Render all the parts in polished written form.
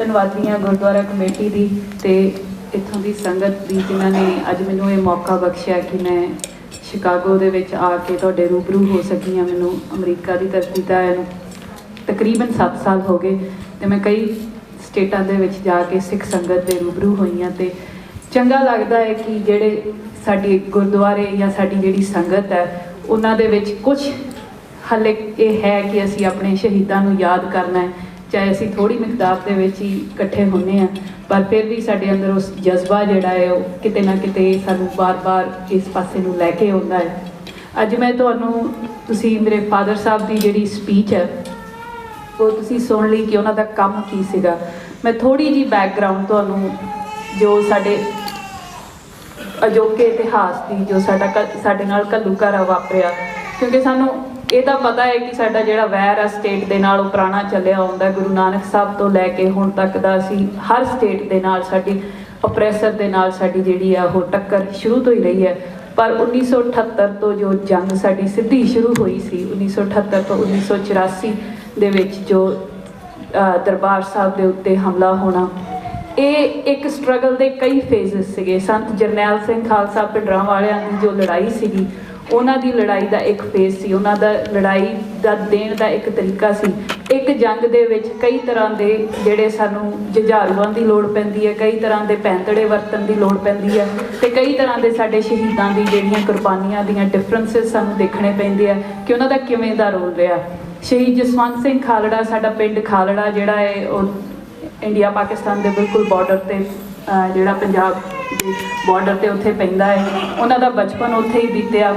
ਧੰਨਵਾਦੀ ਹਾਂ ਗੁਰਦੁਆਰਾ ਕਮੇਟੀ ਦੀ ਤੇ ਇੱਥੋਂ ਦੀ ਸੰਗਤ ਦੀ ਜਿਨ੍ਹਾਂ ਨੇ ਅੱਜ ਮੈਨੂੰ ਇਹ ਮੌਕਾ ਬਖਸ਼ਿਆ ਕਿ ਮੈਂ ਸ਼ਿਕਾਗੋ ਦੇ ਵਿੱਚ ਆ ਕੇ ਤੁਹਾਡੇ ਰੂਬਰੂ ਹੋ ਸਕੀ ਹਾਂ। ਮੈਨੂੰ ਅਮਰੀਕਾ ਦੀ ਧਰਤੀ 'ਤੇ ਆਇਆ ਨੂੰ ਤਕਰੀਬਨ 7 ਸਾਲ ਹੋ ਗਏ ਤੇ ਮੈਂ ਕਈ ਸਟੇਟਾਂ ਦੇ ਵਿੱਚ ਜਾ ਕੇ ਸਿੱਖ ਸੰਗਤ ਦੇ ਰੂਬਰੂ ਹੋਈ ਹਾਂ ਤੇ ਚੰਗਾ ਲੱਗਦਾ ਹੈ ਕਿ ਜਿਹੜੇ ਸਾਡੇ ਗੁਰਦੁਆਰੇ ਜਾਂ ਸਾਡੀ ਜਿਹੜੀ ਸੰਗਤ ਹੈ ਉਹਨਾਂ ਦੇ ਵਿੱਚ ਕੁਝ ਹਾਲੇ ਇਹ ਹੈ ਕਿ ਅਸੀਂ ਆਪਣੇ ਸ਼ਹੀਦਾਂ ਨੂੰ ਯਾਦ ਕਰਨਾ ਹੈ, ਚਾਹੇ ਅਸੀਂ ਥੋੜ੍ਹੀ ਮਿਕਦਾਰ ਦੇ ਵਿੱਚ ਹੀ ਇਕੱਠੇ ਹੁੰਦੇ ਹਾਂ, ਪਰ ਫਿਰ ਵੀ ਸਾਡੇ ਅੰਦਰ ਉਸ ਜਜ਼ਬਾ ਜਿਹੜਾ ਹੈ ਉਹ ਕਿਤੇ ਨਾ ਕਿਤੇ ਸਾਨੂੰ ਬਾਰ-ਬਾਰ ਇਸ ਪਾਸੇ ਨੂੰ ਲੈ ਕੇ ਆਉਂਦਾ ਹੈ। ਅੱਜ ਮੈਂ ਤੁਸੀਂ ਮੇਰੇ ਫਾਦਰ ਸਾਹਿਬ ਦੀ ਜਿਹੜੀ ਸਪੀਚ ਹੈ ਉਹ ਤੁਸੀਂ ਸੁਣ ਲਈ ਕਿ ਉਹਨਾਂ ਦਾ ਕੰਮ ਕੀ ਸੀਗਾ। ਮੈਂ ਥੋੜ੍ਹੀ ਜਿਹੀ ਬੈਕਗਰਾਊਂਡ ਤੁਹਾਨੂੰ ਜੋ ਸਾਡੇ ਅਜੋਕੇ ਇਤਿਹਾਸ ਦੀ ਜੋ ਸਾਡੇ ਨਾਲ ਘੱਲੂਘਾਰਾ ਵਾਪਰਿਆ, ਕਿਉਂਕਿ ਸਾਨੂੰ ਇਹ ਤਾਂ ਪਤਾ ਹੈ ਕਿ ਸਾਡਾ ਜਿਹੜਾ ਵੈਰ ਆ ਸਟੇਟ ਦੇ ਨਾਲ ਉਹ ਪੁਰਾਣਾ ਚੱਲਿਆ ਆਉਂਦਾ। ਗੁਰੂ ਨਾਨਕ ਸਾਹਿਬ ਤੋਂ ਲੈ ਕੇ ਹੁਣ ਤੱਕ ਦਾ ਅਸੀਂ ਹਰ ਸਟੇਟ ਦੇ ਨਾਲ ਸਾਡੀ ਓਪਰੈਸਰ ਦੇ ਨਾਲ ਸਾਡੀ ਜਿਹੜੀ ਆ ਉਹ ਟੱਕਰ ਸ਼ੁਰੂ ਤੋਂ ਹੀ ਰਹੀ ਹੈ। ਪਰ 1978 ਤੋਂ ਜੋ ਜੰਗ ਸਾਡੀ ਸਿੱਧੀ ਸ਼ੁਰੂ ਹੋਈ ਸੀ, 1978 ਤੋਂ 1984 ਦੇ ਵਿੱਚ ਜੋ ਦਰਬਾਰ ਸਾਹਿਬ ਦੇ ਉੱਤੇ ਹਮਲਾ ਹੋਣਾ, ਇਹ ਇੱਕ ਸਟਰਗਲ ਦੇ ਕਈ ਫੇਜ਼ਸ ਸੀਗੇ। ਸੰਤ ਜਰਨੈਲ ਸਿੰਘ ਖਾਲਸਾ ਪਿੰਡਰਾਂ ਵਾਲਿਆਂ ਦੀ ਜੋ ਲੜਾਈ ਸੀਗੀ ਉਹਨਾਂ ਦੀ ਲੜਾਈ ਦਾ ਇੱਕ ਫੇਜ਼ ਸੀ, ਉਹਨਾਂ ਦਾ ਲੜਾਈ ਦਾ ਦੇਣ ਦਾ ਇੱਕ ਤਰੀਕਾ ਸੀ। ਇੱਕ ਜੰਗ ਦੇ ਵਿੱਚ ਕਈ ਤਰ੍ਹਾਂ ਦੇ ਜਿਹੜੇ ਸਾਨੂੰ ਜੁਝਾਰੂਆਂ ਦੀ ਲੋੜ ਪੈਂਦੀ ਹੈ, ਕਈ ਤਰ੍ਹਾਂ ਦੇ ਪੈਂਤੜੇ ਵਰਤਣ ਦੀ ਲੋੜ ਪੈਂਦੀ ਹੈ ਤੇ ਕਈ ਤਰ੍ਹਾਂ ਦੇ ਸਾਡੇ ਸ਼ਹੀਦਾਂ ਦੀ ਜਿਹੜੀਆਂ ਕੁਰਬਾਨੀਆਂ ਦੀਆਂ ਡਿਫਰੈਂਸਿਸ ਸਾਨੂੰ ਦੇਖਣੇ ਪੈਂਦੇ ਆ ਕਿ ਉਹਨਾਂ ਦਾ ਕਿਵੇਂ ਦਾ ਰੋਲ ਰਿਹਾ। ਸ਼ਹੀਦ ਜਸਵੰਤ ਸਿੰਘ ਖਾਲੜਾ, ਸਾਡਾ ਪਿੰਡ ਖਾਲੜਾ ਜਿਹੜਾ ਹੈ ਉਹ ਇੰਡੀਆ ਪਾਕਿਸਤਾਨ ਦੇ ਬਿਲਕੁਲ ਬਾਰਡਰ 'ਤੇ ਜਿਹੜਾ ਪੰਜਾਬ ਦੇ ਬਾਰਡਰ 'ਤੇ ਉੱਥੇ ਪੈਂਦਾ ਹੈ। ਉਹਨਾਂ ਦਾ ਬਚਪਨ ਉੱਥੇ ਹੀ ਬੀਤਿਆ।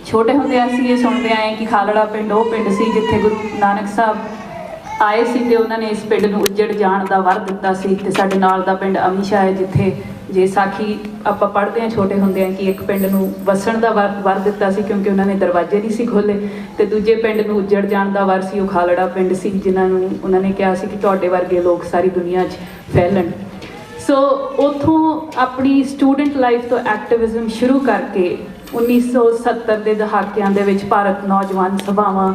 ਛੋਟੇ ਹੁੰਦੇ ਅਸੀਂ ਇਹ ਸੁਣਦੇ ਆਏ ਕਿ ਖਾਲੜਾ ਪਿੰਡ ਉਹ ਪਿੰਡ ਸੀ ਜਿੱਥੇ ਗੁਰੂ ਨਾਨਕ ਸਾਹਿਬ ਆਏ ਸੀ ਤੇ ਉਹਨਾਂ ਨੇ ਇਸ ਪਿੰਡ ਨੂੰ ਉੱਜੜ ਜਾਣ ਦਾ ਵਰ ਦਿੱਤਾ ਸੀ। ਤੇ ਸਾਡੇ ਨਾਲ ਦਾ ਪਿੰਡ ਅਮੀਸ਼ਾ ਹੈ ਜਿੱਥੇ ਜੇ ਸਾਖੀ ਆਪਾਂ ਪੜ੍ਹਦੇ ਹਾਂ ਛੋਟੇ ਹੁੰਦੇ ਹਾਂ ਕਿ ਇੱਕ ਪਿੰਡ ਨੂੰ ਵਸਣ ਦਾ ਵਰ ਦਿੱਤਾ ਸੀ ਕਿਉਂਕਿ ਉਹਨਾਂ ਨੇ ਦਰਵਾਜ਼ੇ ਨਹੀਂ ਸੀ ਖੋਲ੍ਹੇ, ਤੇ ਦੂਜੇ ਪਿੰਡ ਨੂੰ ਉੱਜੜ ਜਾਣ ਦਾ ਵਰ ਸੀ ਉਹ ਖਾਲੜਾ ਪਿੰਡ ਸੀ ਜਿਨ੍ਹਾਂ ਨੂੰ ਉਹਨਾਂ ਨੇ ਕਿਹਾ ਸੀ ਕਿ ਤੁਹਾਡੇ ਵਰਗੇ ਲੋਕ ਸਾਰੀ ਦੁਨੀਆ 'ਚ ਫੈਲਣ। ਸੋ ਉੱਥੋਂ ਆਪਣੀ ਸਟੂਡੈਂਟ ਲਾਈਫ ਤੋਂ ਐਕਟਿਵਿਜ਼ਮ ਸ਼ੁਰੂ ਕਰਕੇ 1970 ਦੇ ਦਹਾਕਿਆਂ ਦੇ ਵਿੱਚ ਭਾਰਤ ਨੌਜਵਾਨ ਸਭਾਵਾਂ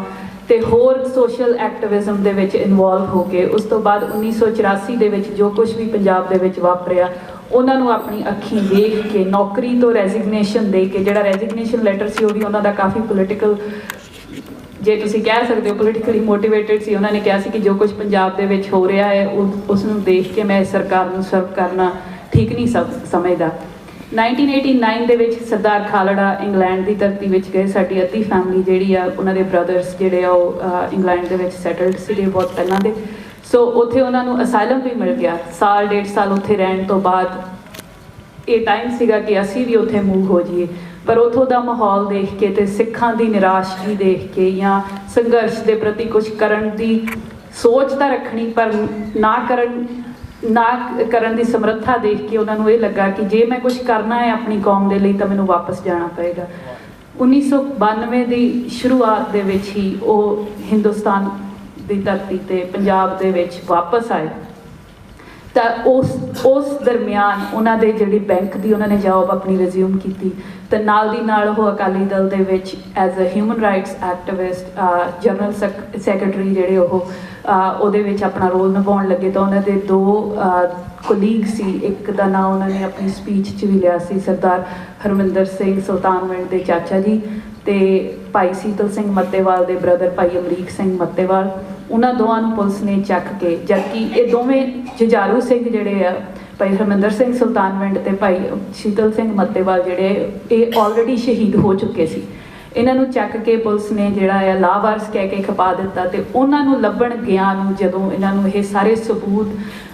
ਤੇ ਹੋਰ ਸੋਸ਼ਲ ਐਕਟਿਵਿਜ਼ਮ ਦੇ ਵਿੱਚ ਇਨਵੋਲਵ ਹੋ ਕੇ ਉਸ ਤੋਂ ਬਾਅਦ 1984 ਦੇ ਵਿੱਚ ਜੋ ਕੁਝ ਵੀ ਪੰਜਾਬ ਦੇ ਵਿੱਚ ਵਾਪਰਿਆ ਉਹਨਾਂ ਨੂੰ ਆਪਣੀ ਅੱਖੀਂ ਦੇਖ ਕੇ ਨੌਕਰੀ ਤੋਂ ਰੈਜ਼ਿਗਨੇਸ਼ਨ ਦੇ ਕੇ, ਜਿਹੜਾ ਰੈਜ਼ਿਗਨੇਸ਼ਨ ਲੈਟਰ ਸੀ ਉਹ ਵੀ ਉਹਨਾਂ ਦਾ ਕਾਫੀ ਪੋਲੀਟੀਕਲ, ਜੇ ਤੁਸੀਂ ਕਹਿ ਸਕਦੇ ਹੋ ਪੋਲੀਟੀਕਲੀ ਮੋਟੀਵੇਟਡ ਸੀ। ਉਹਨਾਂ ਨੇ ਕਿਹਾ ਸੀ ਕਿ ਜੋ ਕੁਝ ਪੰਜਾਬ ਦੇ ਵਿੱਚ ਹੋ ਰਿਹਾ ਹੈ ਉਸ ਨੂੰ ਦੇਖ ਕੇ ਮੈਂ ਸਰਕਾਰ ਨੂੰ ਸਰਵ ਕਰਨਾ ਠੀਕ ਨਹੀਂ ਸਮਝਦਾ। 1989 ਦੇ ਵਿੱਚ ਸਰਦਾਰ ਖਾਲੜਾ ਇੰਗਲੈਂਡ ਦੀ ਧਰਤੀ ਵਿੱਚ ਗਏ। ਸਾਡੀ ਅੱਧੀ ਫੈਮਿਲੀ ਜਿਹੜੀ ਆ ਉਹਨਾਂ ਦੇ ਬ੍ਰਦਰਸ ਜਿਹੜੇ ਆ ਉਹ ਇੰਗਲੈਂਡ ਦੇ ਵਿੱਚ ਸੈਟਲਡ ਸੀਗੇ ਬਹੁਤ ਪਹਿਲਾਂ ਦੇ। ਸੋ ਉੱਥੇ ਉਹਨਾਂ ਨੂੰ ਅਸਾਈਲਮ ਵੀ ਮਿਲ ਗਿਆ। ਸਾਲ 1.5 ਸਾਲ ਉੱਥੇ ਰਹਿਣ ਤੋਂ ਬਾਅਦ ਇਹ ਟਾਈਮ ਸੀਗਾ ਕਿ ਅਸੀਂ ਵੀ ਉੱਥੇ ਮੂਵ ਹੋ ਜਾਈਏ, ਪਰ ਉੱਥੋਂ ਦਾ ਮਾਹੌਲ ਦੇਖ ਕੇ ਤੇ ਸਿੱਖਾਂ ਦੀ ਨਿਰਾਸ਼ਗੀ ਦੇਖ ਕੇ ਜਾਂ ਸੰਘਰਸ਼ ਦੇ ਪ੍ਰਤੀ ਕੁਝ ਕਰਨ ਦੀ ਸੋਚ ਤਾਂ ਰੱਖਣੀ ਪਰ ਨਾ ਕਰਨ ਦੀ ਸਮਰੱਥਾ ਦੇਖ ਕੇ ਉਹਨਾਂ ਨੂੰ ਇਹ ਲੱਗਾ ਕਿ ਜੇ ਮੈਂ ਕੁਝ ਕਰਨਾ ਹੈ ਆਪਣੀ ਕੌਮ ਦੇ ਲਈ ਤਾਂ ਮੈਨੂੰ ਵਾਪਸ ਜਾਣਾ ਪਏਗਾ। 1992 ਦੀ ਸ਼ੁਰੂਆਤ ਦੇ ਵਿੱਚ ਹੀ ਉਹ ਹਿੰਦੁਸਤਾਨ ਦੀ ਧਰਤੀ ਤੇ ਪੰਜਾਬ ਦੇ ਵਿੱਚ ਵਾਪਸ ਆਏ ਤਾਂ ਉਸ ਦਰਮਿਆਨ ਉਹਨਾਂ ਦੇ ਜਿਹੜੀ ਬੈਂਕ ਦੀ ਉਹਨਾਂ ਨੇ ਜੌਬ ਆਪਣੀ ਰਿਜ਼ਿਊਮ ਕੀਤੀ ਤੇ ਨਾਲ ਦੀ ਨਾਲ ਉਹ ਅਕਾਲੀ ਦਲ ਦੇ ਵਿੱਚ as a human rights activist general secretary ਜਿਹੜੇ ਉਹਦੇ ਵਿੱਚ ਆਪਣਾ ਰੋਲ ਨਿਭਾਉਣ ਲੱਗੇ। ਤਾਂ ਉਹਨਾਂ ਦੇ 2 ਕੋਲੀਗ ਸੀ, ਇੱਕ ਦਾ ਨਾਂ ਉਹਨਾਂ ਨੇ ਆਪਣੀ ਸਪੀਚ 'ਚ ਵੀ ਲਿਆ ਸੀ, ਸਰਦਾਰ ਹਰਮਿੰਦਰ ਸਿੰਘ ਸੁਲਤਾਨਵਿੰਡ ਦੇ ਚਾਚਾ ਜੀ ਤੇ ਭਾਈ ਸੀਤਲ ਸਿੰਘ ਮੱਤੇਵਾਲ ਦੇ ਬ੍ਰਦਰ ਭਾਈ ਅਮਰੀਕ ਸਿੰਘ ਮੱਤੇਵਾਲ। ਉਹਨਾਂ ਦੋਵਾਂ ਨੂੰ ਪੁਲਿਸ ਨੇ ਚੱਕ ਕੇ, ਜਦਕਿ ਇਹ ਦੋਵੇਂ ਜੁਝਾਰੂ ਸਿੰਘ ਜਿਹੜੇ ਆ ਭਾਈ ਹਰਮਿੰਦਰ ਸਿੰਘ ਸੁਲਤਾਨਵਿੰਡ ਤੇ ਭਾਈ ਸੀਤਲ ਸਿੰਘ ਮੱਤੇਵਾਲ ਜਿਹੜੇ ਇਹ ਆਲਰੇਡੀ ਸ਼ਹੀਦ ਹੋ ਚੁੱਕੇ ਸੀ, ਇਹਨਾਂ ਨੂੰ ਚੱਕ ਕੇ ਪੁਲਿਸ ਨੇ ਜਿਹੜਾ ਆ ਲਾਵਾਰਸ ਕਹਿ ਕੇ ਖਪਾ ਦਿੱਤਾ। ਤੇ ਉਹਨਾਂ ਨੂੰ ਲੱਭਣ ਗਿਆ ਨੂੰ ਜਦੋਂ ਇਹਨਾਂ ਨੂੰ ਇਹ ਸਾਰੇ ਸਬੂਤ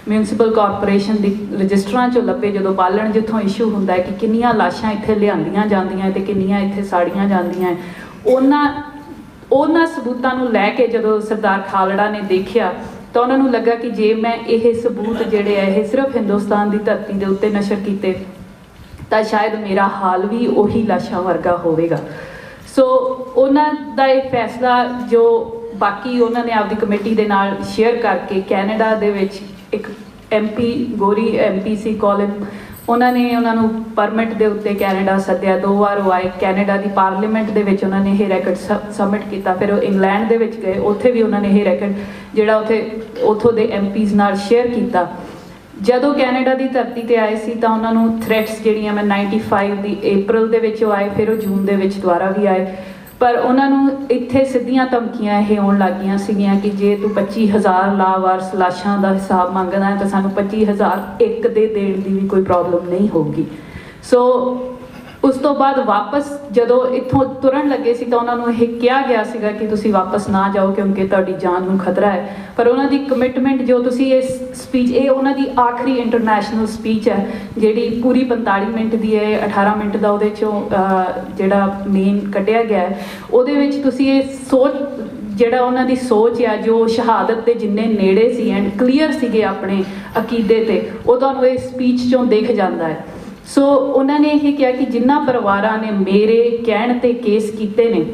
ਮਿਊਨਿਸਪਲ ਕਾਰਪੋਰੇਸ਼ਨ ਦੀ ਰਜਿਸਟਰਾਂ 'ਚੋਂ ਲੱਭੇ, ਜਦੋਂ ਬਾਲਣ ਜਿੱਥੋਂ ਇਸ਼ੂ ਹੁੰਦਾ ਹੈ ਕਿ ਕਿੰਨੀਆਂ ਲਾਸ਼ਾਂ ਇੱਥੇ ਲਿਆਂਦੀਆਂ ਜਾਂਦੀਆਂ ਤੇ ਕਿੰਨੀਆਂ ਇੱਥੇ ਸਾੜੀਆਂ ਜਾਂਦੀਆਂ, ਉਹਨਾਂ ਸਬੂਤਾਂ ਨੂੰ ਲੈ ਕੇ ਜਦੋਂ ਸਰਦਾਰ ਖਾਲੜਾ ਨੇ ਦੇਖਿਆ ਤਾਂ ਉਹਨਾਂ ਨੂੰ ਲੱਗਾ ਕਿ ਜੇ ਮੈਂ ਇਹ ਸਬੂਤ ਜਿਹੜੇ ਆ ਇਹ ਸਿਰਫ ਹਿੰਦੁਸਤਾਨ ਦੀ ਧਰਤੀ ਦੇ ਉੱਤੇ ਨਸ਼ਰ ਕੀਤੇ ਤਾਂ ਸ਼ਾਇਦ ਮੇਰਾ ਹਾਲ ਵੀ ਉਹੀ ਲਾਸ਼ਾਂ ਵਰਗਾ ਹੋਵੇਗਾ। ਸੋ ਉਹਨਾਂ ਦਾ ਇਹ ਫੈਸਲਾ ਜੋ ਬਾਕੀ ਉਹਨਾਂ ਨੇ ਆਪਦੀ ਕਮੇਟੀ ਦੇ ਨਾਲ ਸ਼ੇਅਰ ਕਰਕੇ ਕੈਨੇਡਾ ਦੇ ਵਿੱਚ ਇੱਕ MP ਗੋਰੀ MP ਸੀ ਕੋਲਿਨ, ਉਹਨਾਂ ਨੇ ਉਹਨਾਂ ਨੂੰ ਪਰਮਿਟ ਦੇ ਉੱਤੇ ਕੈਨੇਡਾ ਸੱਦਿਆ। 2 ਵਾਰ ਉਹ ਆਏ। ਕੈਨੇਡਾ ਦੀ ਪਾਰਲੀਮੈਂਟ ਦੇ ਵਿੱਚ ਉਹਨਾਂ ਨੇ ਇਹ ਰੈਕਡ ਸਬਮਿਟ ਕੀਤਾ। ਫਿਰ ਉਹ ਇੰਗਲੈਂਡ ਦੇ ਵਿੱਚ ਗਏ, ਉੱਥੇ ਵੀ ਉਹਨਾਂ ਨੇ ਇਹ ਰੈਕਡ ਜਿਹੜਾ ਉੱਥੇ ਉੱਥੋਂ ਦੇ MPs ਨਾਲ ਸ਼ੇਅਰ ਕੀਤਾ। ਜਦੋਂ ਕੈਨੇਡਾ ਦੀ ਧਰਤੀ ਤੇ ਆਏ ਸੀ ਤਾਂ ਉਹਨਾਂ ਨੂੰ ਥ੍ਰੈਟਸ ਜਿਹੜੀਆਂ ਮੈਂ 95 ਦੀ April ਦੇ ਵਿੱਚ ਉਹ ਆਏ, ਫਿਰ ਉਹ ਜੂਨ ਦੇ ਵਿੱਚ ਦੁਬਾਰਾ ਵੀ ਆਏ, ਪਰ ਉਹਨਾਂ ਨੂੰ ਇੱਥੇ ਸਿੱਧੀਆਂ ਧਮਕੀਆਂ ਇਹ ਆਉਣ ਲੱਗ ਗਈਆਂ ਸੀਗੀਆਂ ਕਿ ਜੇ ਤੂੰ 25,000 ਲਾਵਾਰਸ ਲਾਸ਼ਾਂ ਦਾ ਹਿਸਾਬ ਮੰਗਦਾ ਹੈ ਤਾਂ ਸਾਨੂੰ 25,000 ਇੱਕ ਦੇ ਦੇਣ ਦੀ ਵੀ ਕੋਈ ਪ੍ਰੋਬਲਮ ਨਹੀਂ ਹੋਊਗੀ। ਸੋ ਉਸ ਤੋਂ ਬਾਅਦ ਵਾਪਸ ਜਦੋਂ ਇੱਥੋਂ ਤੁਰਨ ਲੱਗੇ ਸੀ ਤਾਂ ਉਹਨਾਂ ਨੂੰ ਇਹ ਕਿਹਾ ਗਿਆ ਸੀਗਾ ਕਿ ਤੁਸੀਂ ਵਾਪਸ ਨਾ ਜਾਓ ਕਿਉਂਕਿ ਤੁਹਾਡੀ ਜਾਨ ਨੂੰ ਖਤਰਾ ਹੈ। ਪਰ ਉਹਨਾਂ ਦੀ ਕਮਿਟਮੈਂਟ ਜੋ ਤੁਸੀਂ ਇਸ ਸਪੀਚ, ਇਹ ਉਹਨਾਂ ਦੀ ਆਖਰੀ ਇੰਟਰਨੈਸ਼ਨਲ ਸਪੀਚ ਹੈ ਜਿਹੜੀ ਪੂਰੀ 45 ਮਿੰਟ ਦੀ ਹੈ, 18 ਮਿੰਟ ਦਾ ਉਹਦੇ 'ਚੋਂ ਜਿਹੜਾ ਮੇਨ ਕੱਢਿਆ ਗਿਆ ਹੈ, ਉਹਦੇ ਵਿੱਚ ਤੁਸੀਂ ਇਹ ਸੋਚ, ਜਿਹੜਾ ਉਹਨਾਂ ਦੀ ਸੋਚ ਆ ਜੋ ਸ਼ਹਾਦਤ ਦੇ ਜਿੰਨੇ ਨੇੜੇ ਸੀ ਐਂਡ ਕਲੀਅਰ ਸੀਗੇ ਆਪਣੇ ਅਕੀਦੇ ਤੇ, ਉਹ ਤੁਹਾਨੂੰ ਇਸ ਸਪੀਚ 'ਚੋਂ ਦਿਖ ਜਾਂਦਾ ਹੈ। ਸੋ ਉਹਨਾਂ ਨੇ ਇਹ ਕਿਹਾ ਕਿ ਜਿਨ੍ਹਾਂ ਪਰਿਵਾਰਾਂ ਨੇ ਮੇਰੇ ਕਹਿਣ ਤੇ ਕੇਸ ਕੀਤੇ ਨੇ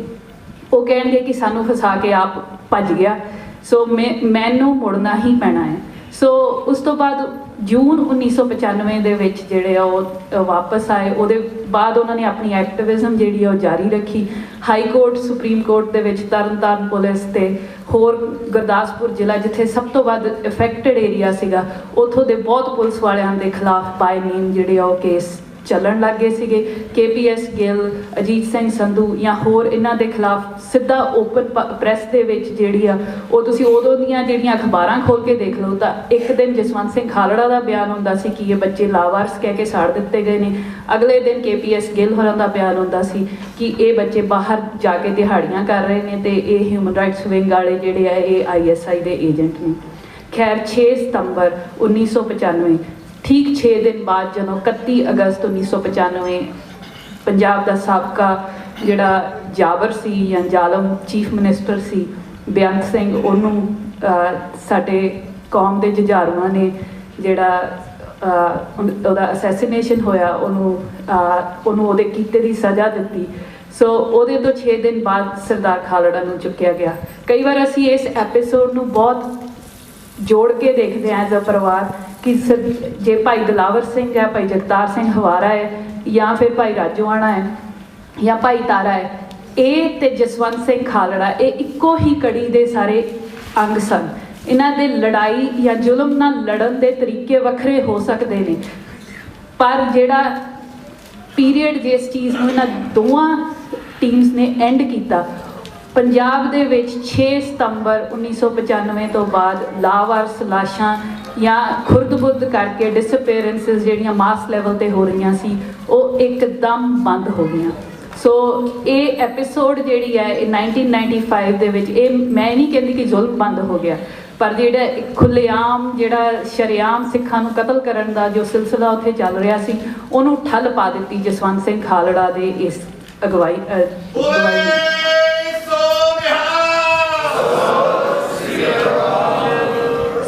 ਉਹ ਕਹਿਣਗੇ ਕਿ ਸਾਨੂੰ ਫਸਾ ਕੇ ਆਪ ਭੱਜ ਗਿਆ, ਸੋ ਮੈਨੂੰ ਮੁੜਨਾ ਹੀ ਪੈਣਾ ਹੈ। ਸੋ ਉਸ ਤੋਂ ਬਾਅਦ ਜੂਨ 1995 ਦੇ ਵਿੱਚ ਜਿਹੜੇ ਆ ਉਹ ਵਾਪਸ ਆਏ। ਉਹਦੇ ਬਾਅਦ ਉਹਨਾਂ ਨੇ ਆਪਣੀ ਐਕਟਿਵਿਜ਼ਮ ਜਿਹੜੀ ਆ ਉਹ ਜਾਰੀ ਰੱਖੀ। ਹਾਈ ਕੋਰਟ, ਸੁਪਰੀਮ ਕੋਰਟ ਦੇ ਵਿੱਚ ਤਰਨਤਾਰਨ ਪੁਲਿਸ ਤੇ ਹੋਰ ਗੁਰਦਾਸਪੁਰ ਜ਼ਿਲ੍ਹਾ ਜਿੱਥੇ ਸਭ ਤੋਂ ਵੱਧ ਇਫੈਕਟਡ ਏਰੀਆ ਸੀਗਾ, ਉੱਥੋਂ ਦੇ ਬਹੁਤ ਪੁਲਿਸ ਵਾਲਿਆਂ ਦੇ ਖਿਲਾਫ ਬਾਈ ਨੇਮ ਜਿਹੜੇ ਆ ਉਹ ਕੇਸ ਚੱਲਣ ਲੱਗ ਗਏ ਸੀਗੇ। KPS ਗਿੱਲ, ਅਜੀਤ ਸਿੰਘ ਸੰਧੂ ਜਾਂ ਹੋਰ ਇਹਨਾਂ ਦੇ ਖਿਲਾਫ ਸਿੱਧਾ ਓਪਨ ਪ੍ਰੈਸ ਦੇ ਵਿੱਚ ਜਿਹੜੀ ਆ ਉਹ ਤੁਸੀਂ ਉਦੋਂ ਦੀਆਂ ਜਿਹੜੀਆਂ ਅਖਬਾਰਾਂ ਖੋਲ੍ਹ ਕੇ ਦੇਖ ਲਓ ਤਾਂ ਇੱਕ ਦਿਨ ਜਸਵੰਤ ਸਿੰਘ ਖਾਲੜਾ ਦਾ ਬਿਆਨ ਹੁੰਦਾ ਸੀ ਕਿ ਇਹ ਬੱਚੇ ਲਾਵਾਰਸ ਕਹਿ ਕੇ ਸਾੜ ਦਿੱਤੇ ਗਏ ਨੇ, ਅਗਲੇ ਦਿਨ KPS ਗਿੱਲ ਹੋਰਾਂ ਦਾ ਬਿਆਨ ਹੁੰਦਾ ਸੀ ਕਿ ਇਹ ਬੱਚੇ ਬਾਹਰ ਜਾ ਕੇ ਦਿਹਾੜੀਆਂ ਕਰ ਰਹੇ ਨੇ ਤੇ ਇਹ ਹਿਊਮਨ ਰਾਈਟਸ ਵਿੰਗ ਵਾਲੇ ਜਿਹੜੇ ਆ ਇਹ ISI ਦੇ ਏਜੰਟ ਨੇ। ਖੈਰ 6 ਸਤੰਬਰ 1995 ਠੀਕ 6 ਦਿਨ ਬਾਅਦ ਜਦੋਂ 31 ਅਗਸਤ 1995 ਪੰਜਾਬ ਦਾ ਸਾਬਕਾ ਜਿਹੜਾ ਜਾਬਰ ਸੀ ਜਾਂ ਜ਼ਾਲਮ ਚੀਫ ਮਿਨਿਸਟਰ ਸੀ ਬੇਅੰਤ ਸਿੰਘ, ਉਹਨੂੰ ਸਾਡੇ ਕੌਮ ਦੇ ਜੁਝਾਰੂਆਂ ਨੇ ਜਿਹੜਾ ਉਹਦਾ ਅਸੈਸੀਨੇਸ਼ਨ ਹੋਇਆ, ਉਹਨੂੰ ਉਹਦੇ ਕੀਤੇ ਦੀ ਸਜ਼ਾ ਦਿੱਤੀ। ਸੋ ਉਹਦੇ ਤੋਂ 6 ਦਿਨ ਬਾਅਦ ਸਰਦਾਰ ਖਾਲੜਾ ਨੂੰ ਚੁੱਕਿਆ ਗਿਆ। ਕਈ ਵਾਰ ਅਸੀਂ ਇਸ ਐਪੀਸੋਡ ਨੂੰ ਬਹੁਤ ਜੋੜ ਕੇ ਦੇਖਦੇ ਹਾਂ ਐਜ਼ ਅ ਪਰਿਵਾਰ ਕਿ ਜੇ ਭਾਈ ਦਿਲਾਵਰ ਸਿੰਘ ਹੈ, ਭਾਈ ਜਗਤਾਰ ਸਿੰਘ ਹਵਾਰਾ ਹੈ ਜਾਂ ਫਿਰ ਭਾਈ ਰਾਜੋਆਣਾ ਹੈ ਜਾਂ ਭਾਈ ਤਾਰਾ ਹੈ, ਇਹ ਤੇ ਜਸਵੰਤ ਸਿੰਘ ਖਾਲੜਾ ਇਹ ਇੱਕੋ ਹੀ ਕੜੀ ਦੇ ਸਾਰੇ ਅੰਗ ਸਨ। ਇਹਨਾਂ ਦੇ ਲੜਾਈ ਜਾਂ ਜ਼ੁਲਮ ਨਾਲ ਲੜਨ ਦੇ ਤਰੀਕੇ ਵੱਖਰੇ ਹੋ ਸਕਦੇ ਨੇ, ਪਰ ਜਿਹੜਾ ਪੀਰੀਅਡ ਜਿਸ ਚੀਜ਼ ਨੂੰ ਇਹਨਾਂ ਦੋਵਾਂ ਟੀਮਸ ਨੇ ਐਂਡ ਕੀਤਾ, ਪੰਜਾਬ ਦੇ ਵਿੱਚ 6 ਸਤੰਬਰ 1995 ਤੋਂ ਬਾਅਦ ਲਾਵਾਰਸ ਲਾਸ਼ਾਂ ਜਾਂ ਖੁਰਦ-ਬੁਰਦ ਕਰਕੇ ਡਿਸਅਪੀਅਰੈਂਸਿਸ ਜਿਹੜੀਆਂ ਮਾਸ ਲੈਵਲ ਤੇ ਹੋ ਰਹੀਆਂ ਸੀ ਉਹ ਇੱਕਦਮ ਬੰਦ ਹੋ ਗਈਆਂ। ਸੋ ਇਹ ਐਪੀਸੋਡ ਜਿਹੜੀ ਹੈ ਇਹ 1995 ਦੇ ਵਿੱਚ, ਇਹ ਮੈਂ ਨਹੀਂ ਕਹਿੰਦੀ ਕਿ ਜ਼ੁਲਮ ਬੰਦ ਹੋ ਗਿਆ, ਪਰ ਜਿਹੜਾ ਖੁੱਲ੍ਹੇਆਮ ਜਿਹੜਾ ਸ਼ਰੇਆਮ ਸਿੱਖਾਂ ਨੂੰ ਕਤਲ ਕਰਨ ਦਾ ਜੋ ਸਿਲਸਿਲਾ ਉੱਥੇ ਚੱਲ ਰਿਹਾ ਸੀ ਉਹਨੂੰ ਠੱਲ ਪਾ ਦਿੱਤੀ ਜਸਵੰਤ ਸਿੰਘ ਖਾਲੜਾ ਦੇ ਇਸ ਅਗਵਾਈ ਨੇ।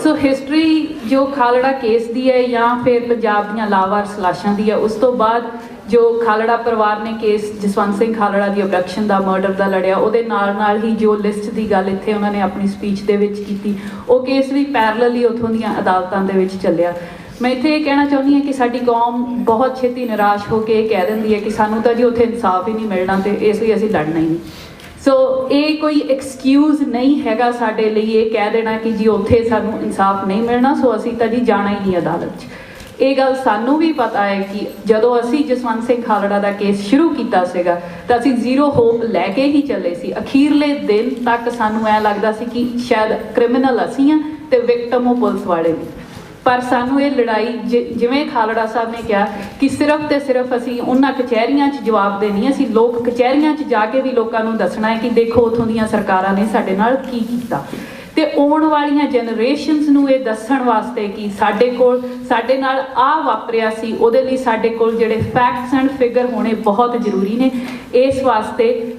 ਸੋ ਹਿਸਟਰੀ ਜੋ ਖਾਲੜਾ ਕੇਸ ਦੀ ਹੈ ਜਾਂ ਫਿਰ ਪੰਜਾਬ ਦੀਆਂ ਲਾਵਾਰਸ ਲਾਸ਼ਾਂ ਦੀ ਹੈ, ਉਸ ਤੋਂ ਬਾਅਦ ਜੋ ਖਾਲੜਾ ਪਰਿਵਾਰ ਨੇ ਕੇਸ ਜਸਵੰਤ ਸਿੰਘ ਖਾਲੜਾ ਦੀ ਅਬਡਕਸ਼ਨ ਦਾ, ਮਰਡਰ ਦਾ ਲੜਿਆ, ਉਹਦੇ ਨਾਲ ਹੀ ਜੋ ਲਿਸਟ ਦੀ ਗੱਲ ਇੱਥੇ ਉਹਨਾਂ ਨੇ ਆਪਣੀ ਸਪੀਚ ਦੇ ਵਿੱਚ ਕੀਤੀ, ਉਹ ਕੇਸ ਵੀ ਪੈਰਲਲੀ ਉੱਥੋਂ ਦੀਆਂ ਅਦਾਲਤਾਂ ਦੇ ਵਿੱਚ ਚੱਲਿਆ। ਮੈਂ ਇੱਥੇ ਇਹ ਕਹਿਣਾ ਚਾਹੁੰਦੀ ਹਾਂ ਕਿ ਸਾਡੀ ਕੌਮ ਬਹੁਤ ਛੇਤੀ ਨਿਰਾਸ਼ ਹੋ ਕੇ ਇਹ ਕਹਿ ਦਿੰਦੀ ਹੈ ਕਿ ਸਾਨੂੰ ਤਾਂ ਜੀ ਉੱਥੇ ਇਨਸਾਫ ਹੀ ਨਹੀਂ ਮਿਲਣਾ ਤੇ ਇਸ ਲਈ ਅਸੀਂ ਲੜਨਾ ਹੀ ਨਹੀਂ। ਸੋ ਇਹ ਕੋਈ ਐਕਸਕਿਊਜ਼ ਨਹੀਂ ਹੈਗਾ ਸਾਡੇ ਲਈ ਇਹ ਕਹਿ ਦੇਣਾ ਕਿ ਜੀ ਉੱਥੇ ਸਾਨੂੰ ਇਨਸਾਫ ਨਹੀਂ ਮਿਲਣਾ ਸੋ ਅਸੀਂ ਤਾਂ ਜੀ ਜਾਣਾ ਹੀ ਨਹੀਂ ਅਦਾਲਤ 'ਚ। ਇਹ ਗੱਲ ਸਾਨੂੰ ਵੀ ਪਤਾ ਹੈ ਕਿ ਜਦੋਂ ਅਸੀਂ ਜਸਵੰਤ ਸਿੰਘ ਖਾਲੜਾ ਦਾ ਕੇਸ ਸ਼ੁਰੂ ਕੀਤਾ ਸੀਗਾ ਤਾਂ ਅਸੀਂ ਜ਼ੀਰੋ ਹੋਪ ਲੈ ਕੇ ਹੀ ਚੱਲੇ ਸੀ। ਅਖੀਰਲੇ ਦਿਨ ਤੱਕ ਸਾਨੂੰ ਐਂ ਲੱਗਦਾ ਸੀ ਕਿ ਸ਼ਾਇਦ ਕ੍ਰਿਮੀਨਲ ਅਸੀਂ ਹਾਂ ਤੇ ਵਿਕਟਮ ਉਹ ਪੁਲਿਸ ਵਾਲੇ ਨੇ, ਪਰ ਸਾਨੂੰ ਇਹ ਲੜਾਈ ਜਿਵੇਂ ਖਾਲੜਾ ਸਾਹਿਬ ਨੇ ਕਿਹਾ ਕਿ ਸਿਰਫ ਤੇ ਸਿਰਫ ਅਸੀਂ ਉਹਨਾਂ ਕਚਹਿਰੀਆਂ 'ਚ ਜਵਾਬ ਦੇਣੀ, ਅਸੀਂ ਲੋਕ ਕਚਹਿਰੀਆਂ 'ਚ ਜਾ ਕੇ ਵੀ ਲੋਕਾਂ ਨੂੰ ਦੱਸਣਾ ਹੈ ਕਿ ਦੇਖੋ ਉੱਥੋਂ ਦੀਆਂ ਸਰਕਾਰਾਂ ਨੇ ਸਾਡੇ ਨਾਲ ਕੀ ਕੀਤਾ, ਤੇ ਆਉਣ ਵਾਲੀਆਂ ਜਨਰੇਸ਼ਨਸ ਨੂੰ ਇਹ ਦੱਸਣ ਵਾਸਤੇ ਕਿ ਸਾਡੇ ਨਾਲ ਆਹ ਵਾਪਰਿਆ ਸੀ, ਉਹਦੇ ਲਈ ਸਾਡੇ ਕੋਲ ਜਿਹੜੇ ਫੈਕਟਸ ਐਂਡ ਫਿਗਰ ਹੋਣੇ ਬਹੁਤ ਜ਼ਰੂਰੀ ਨੇ। ਇਸ ਵਾਸਤੇ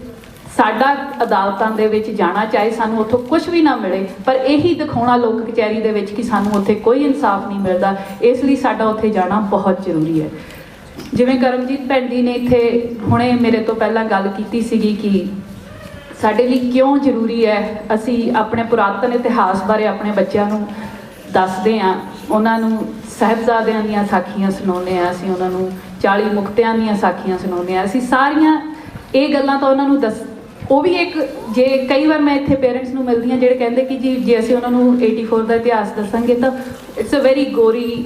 ਸਾਡਾ ਅਦਾਲਤਾਂ ਦੇ ਵਿੱਚ ਜਾਣਾ, ਚਾਹੇ ਸਾਨੂੰ ਉੱਥੋਂ ਕੁਝ ਵੀ ਨਾ ਮਿਲੇ, ਪਰ ਇਹੀ ਦਿਖਾਉਣਾ ਲੋਕ ਕਚਹਿਰੀ ਦੇ ਵਿੱਚ ਕਿ ਸਾਨੂੰ ਉੱਥੇ ਕੋਈ ਇਨਸਾਫ ਨਹੀਂ ਮਿਲਦਾ, ਇਸ ਲਈ ਸਾਡਾ ਉੱਥੇ ਜਾਣਾ ਬਹੁਤ ਜ਼ਰੂਰੀ ਹੈ। ਜਿਵੇਂ ਕਰਮਜੀਤ ਭੈਣ ਜੀ ਨੇ ਇੱਥੇ ਹੁਣੇ ਮੇਰੇ ਤੋਂ ਪਹਿਲਾਂ ਗੱਲ ਕੀਤੀ ਸੀਗੀ ਕਿ ਸਾਡੇ ਲਈ ਕਿਉਂ ਜ਼ਰੂਰੀ ਹੈ ਅਸੀਂ ਆਪਣੇ ਪੁਰਾਤਨ ਇਤਿਹਾਸ ਬਾਰੇ ਆਪਣੇ ਬੱਚਿਆਂ ਨੂੰ ਦੱਸਦੇ ਹਾਂ, ਉਹਨਾਂ ਨੂੰ ਸਾਹਿਬਜ਼ਾਦਿਆਂ ਦੀਆਂ ਸਾਖੀਆਂ ਸੁਣਾਉਂਦੇ ਹਾਂ, ਅਸੀਂ ਉਹਨਾਂ ਨੂੰ 40 ਮੁਕਤਿਆਂ ਦੀਆਂ ਸਾਖੀਆਂ ਸੁਣਾਉਂਦੇ ਹਾਂ, ਅਸੀਂ ਸਾਰੀਆਂ ਇਹ ਗੱਲਾਂ ਤਾਂ ਉਹਨਾਂ ਨੂੰ ਉਹ ਵੀ ਇੱਕ ਜੇ ਕਈ ਵਾਰ ਮੈਂ ਇੱਥੇ ਪੇਰੈਂਟਸ ਨੂੰ ਮਿਲਦੀ ਹਾਂ ਜਿਹੜੇ ਕਹਿੰਦੇ ਕਿ ਜੀ ਜੇ ਅਸੀਂ ਉਹਨਾਂ ਨੂੰ 84 ਦਾ ਇਤਿਹਾਸ ਦੱਸਾਂਗੇ ਤਾਂ ਇਟਸ ਅ ਵੈਰੀ ਗੋਰੀ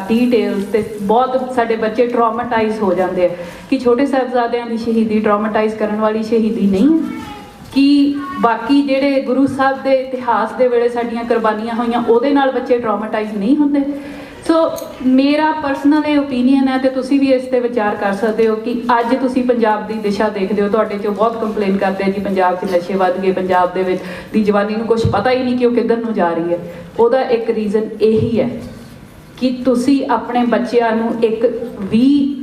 ਡੀਟੇਲਸ ਤੇ ਬਹੁਤ ਸਾਡੇ ਬੱਚੇ ਟਰਾਮਾਟਾਈਜ਼ ਹੋ ਜਾਂਦੇ ਆ ਕਿ ਛੋਟੇ ਸਾਹਿਬਜ਼ਾਦਿਆਂ ਦੀ ਸ਼ਹੀਦੀ ਟਰਾਮਾਟਾਈਜ਼ ਕਰਨ ਵਾਲੀ ਸ਼ਹੀਦੀ ਨਹੀਂ ਹੈ ਕਿ ਬਾਕੀ ਜਿਹੜੇ ਗੁਰੂ ਸਾਹਿਬ ਦੇ ਇਤਿਹਾਸ ਦੇ ਵੇਲੇ ਸਾਡੀਆਂ ਕੁਰਬਾਨੀਆਂ ਹੋਈਆਂ ਉਹਦੇ ਨਾਲ ਬੱਚੇ ਟਰਾਮਾਟਾਈਜ਼ ਨਹੀਂ ਹੁੰਦੇ। ਸੋ ਮੇਰਾ ਪਰਸਨਲ ਇਹ ਓਪੀਨੀਅਨ ਹੈ ਤੇ ਤੁਸੀਂ ਵੀ ਇਸ ਤੇ ਵਿਚਾਰ ਕਰ ਸਕਦੇ ਹੋ ਕਿ ਅੱਜ ਤੁਸੀਂ ਪੰਜਾਬ ਦੀ ਦਿਸ਼ਾ ਦੇਖਦੇ ਹੋ, ਤੁਹਾਡੇ 'ਚੋਂ ਬਹੁਤ ਕੰਪਲੇਨ ਕਰਦੇ ਆ ਜੀ ਪੰਜਾਬ 'ਚ ਨਸ਼ੇ ਵੱਧ ਗਏ, ਪੰਜਾਬ ਦੇ ਵਿੱਚ ਦੀ ਜਵਾਨੀ ਨੂੰ ਕੁਝ ਪਤਾ ਹੀ ਨਹੀਂ ਕਿ ਉਹ ਕਿੱਧਰ ਨੂੰ ਜਾ ਰਹੀ ਹੈ। ਉਹਦਾ ਇੱਕ ਰੀਜ਼ਨ ਇਹੀ ਹੈ ਕਿ ਤੁਸੀਂ ਆਪਣੇ ਬੱਚਿਆਂ ਨੂੰ ਇੱਕ 20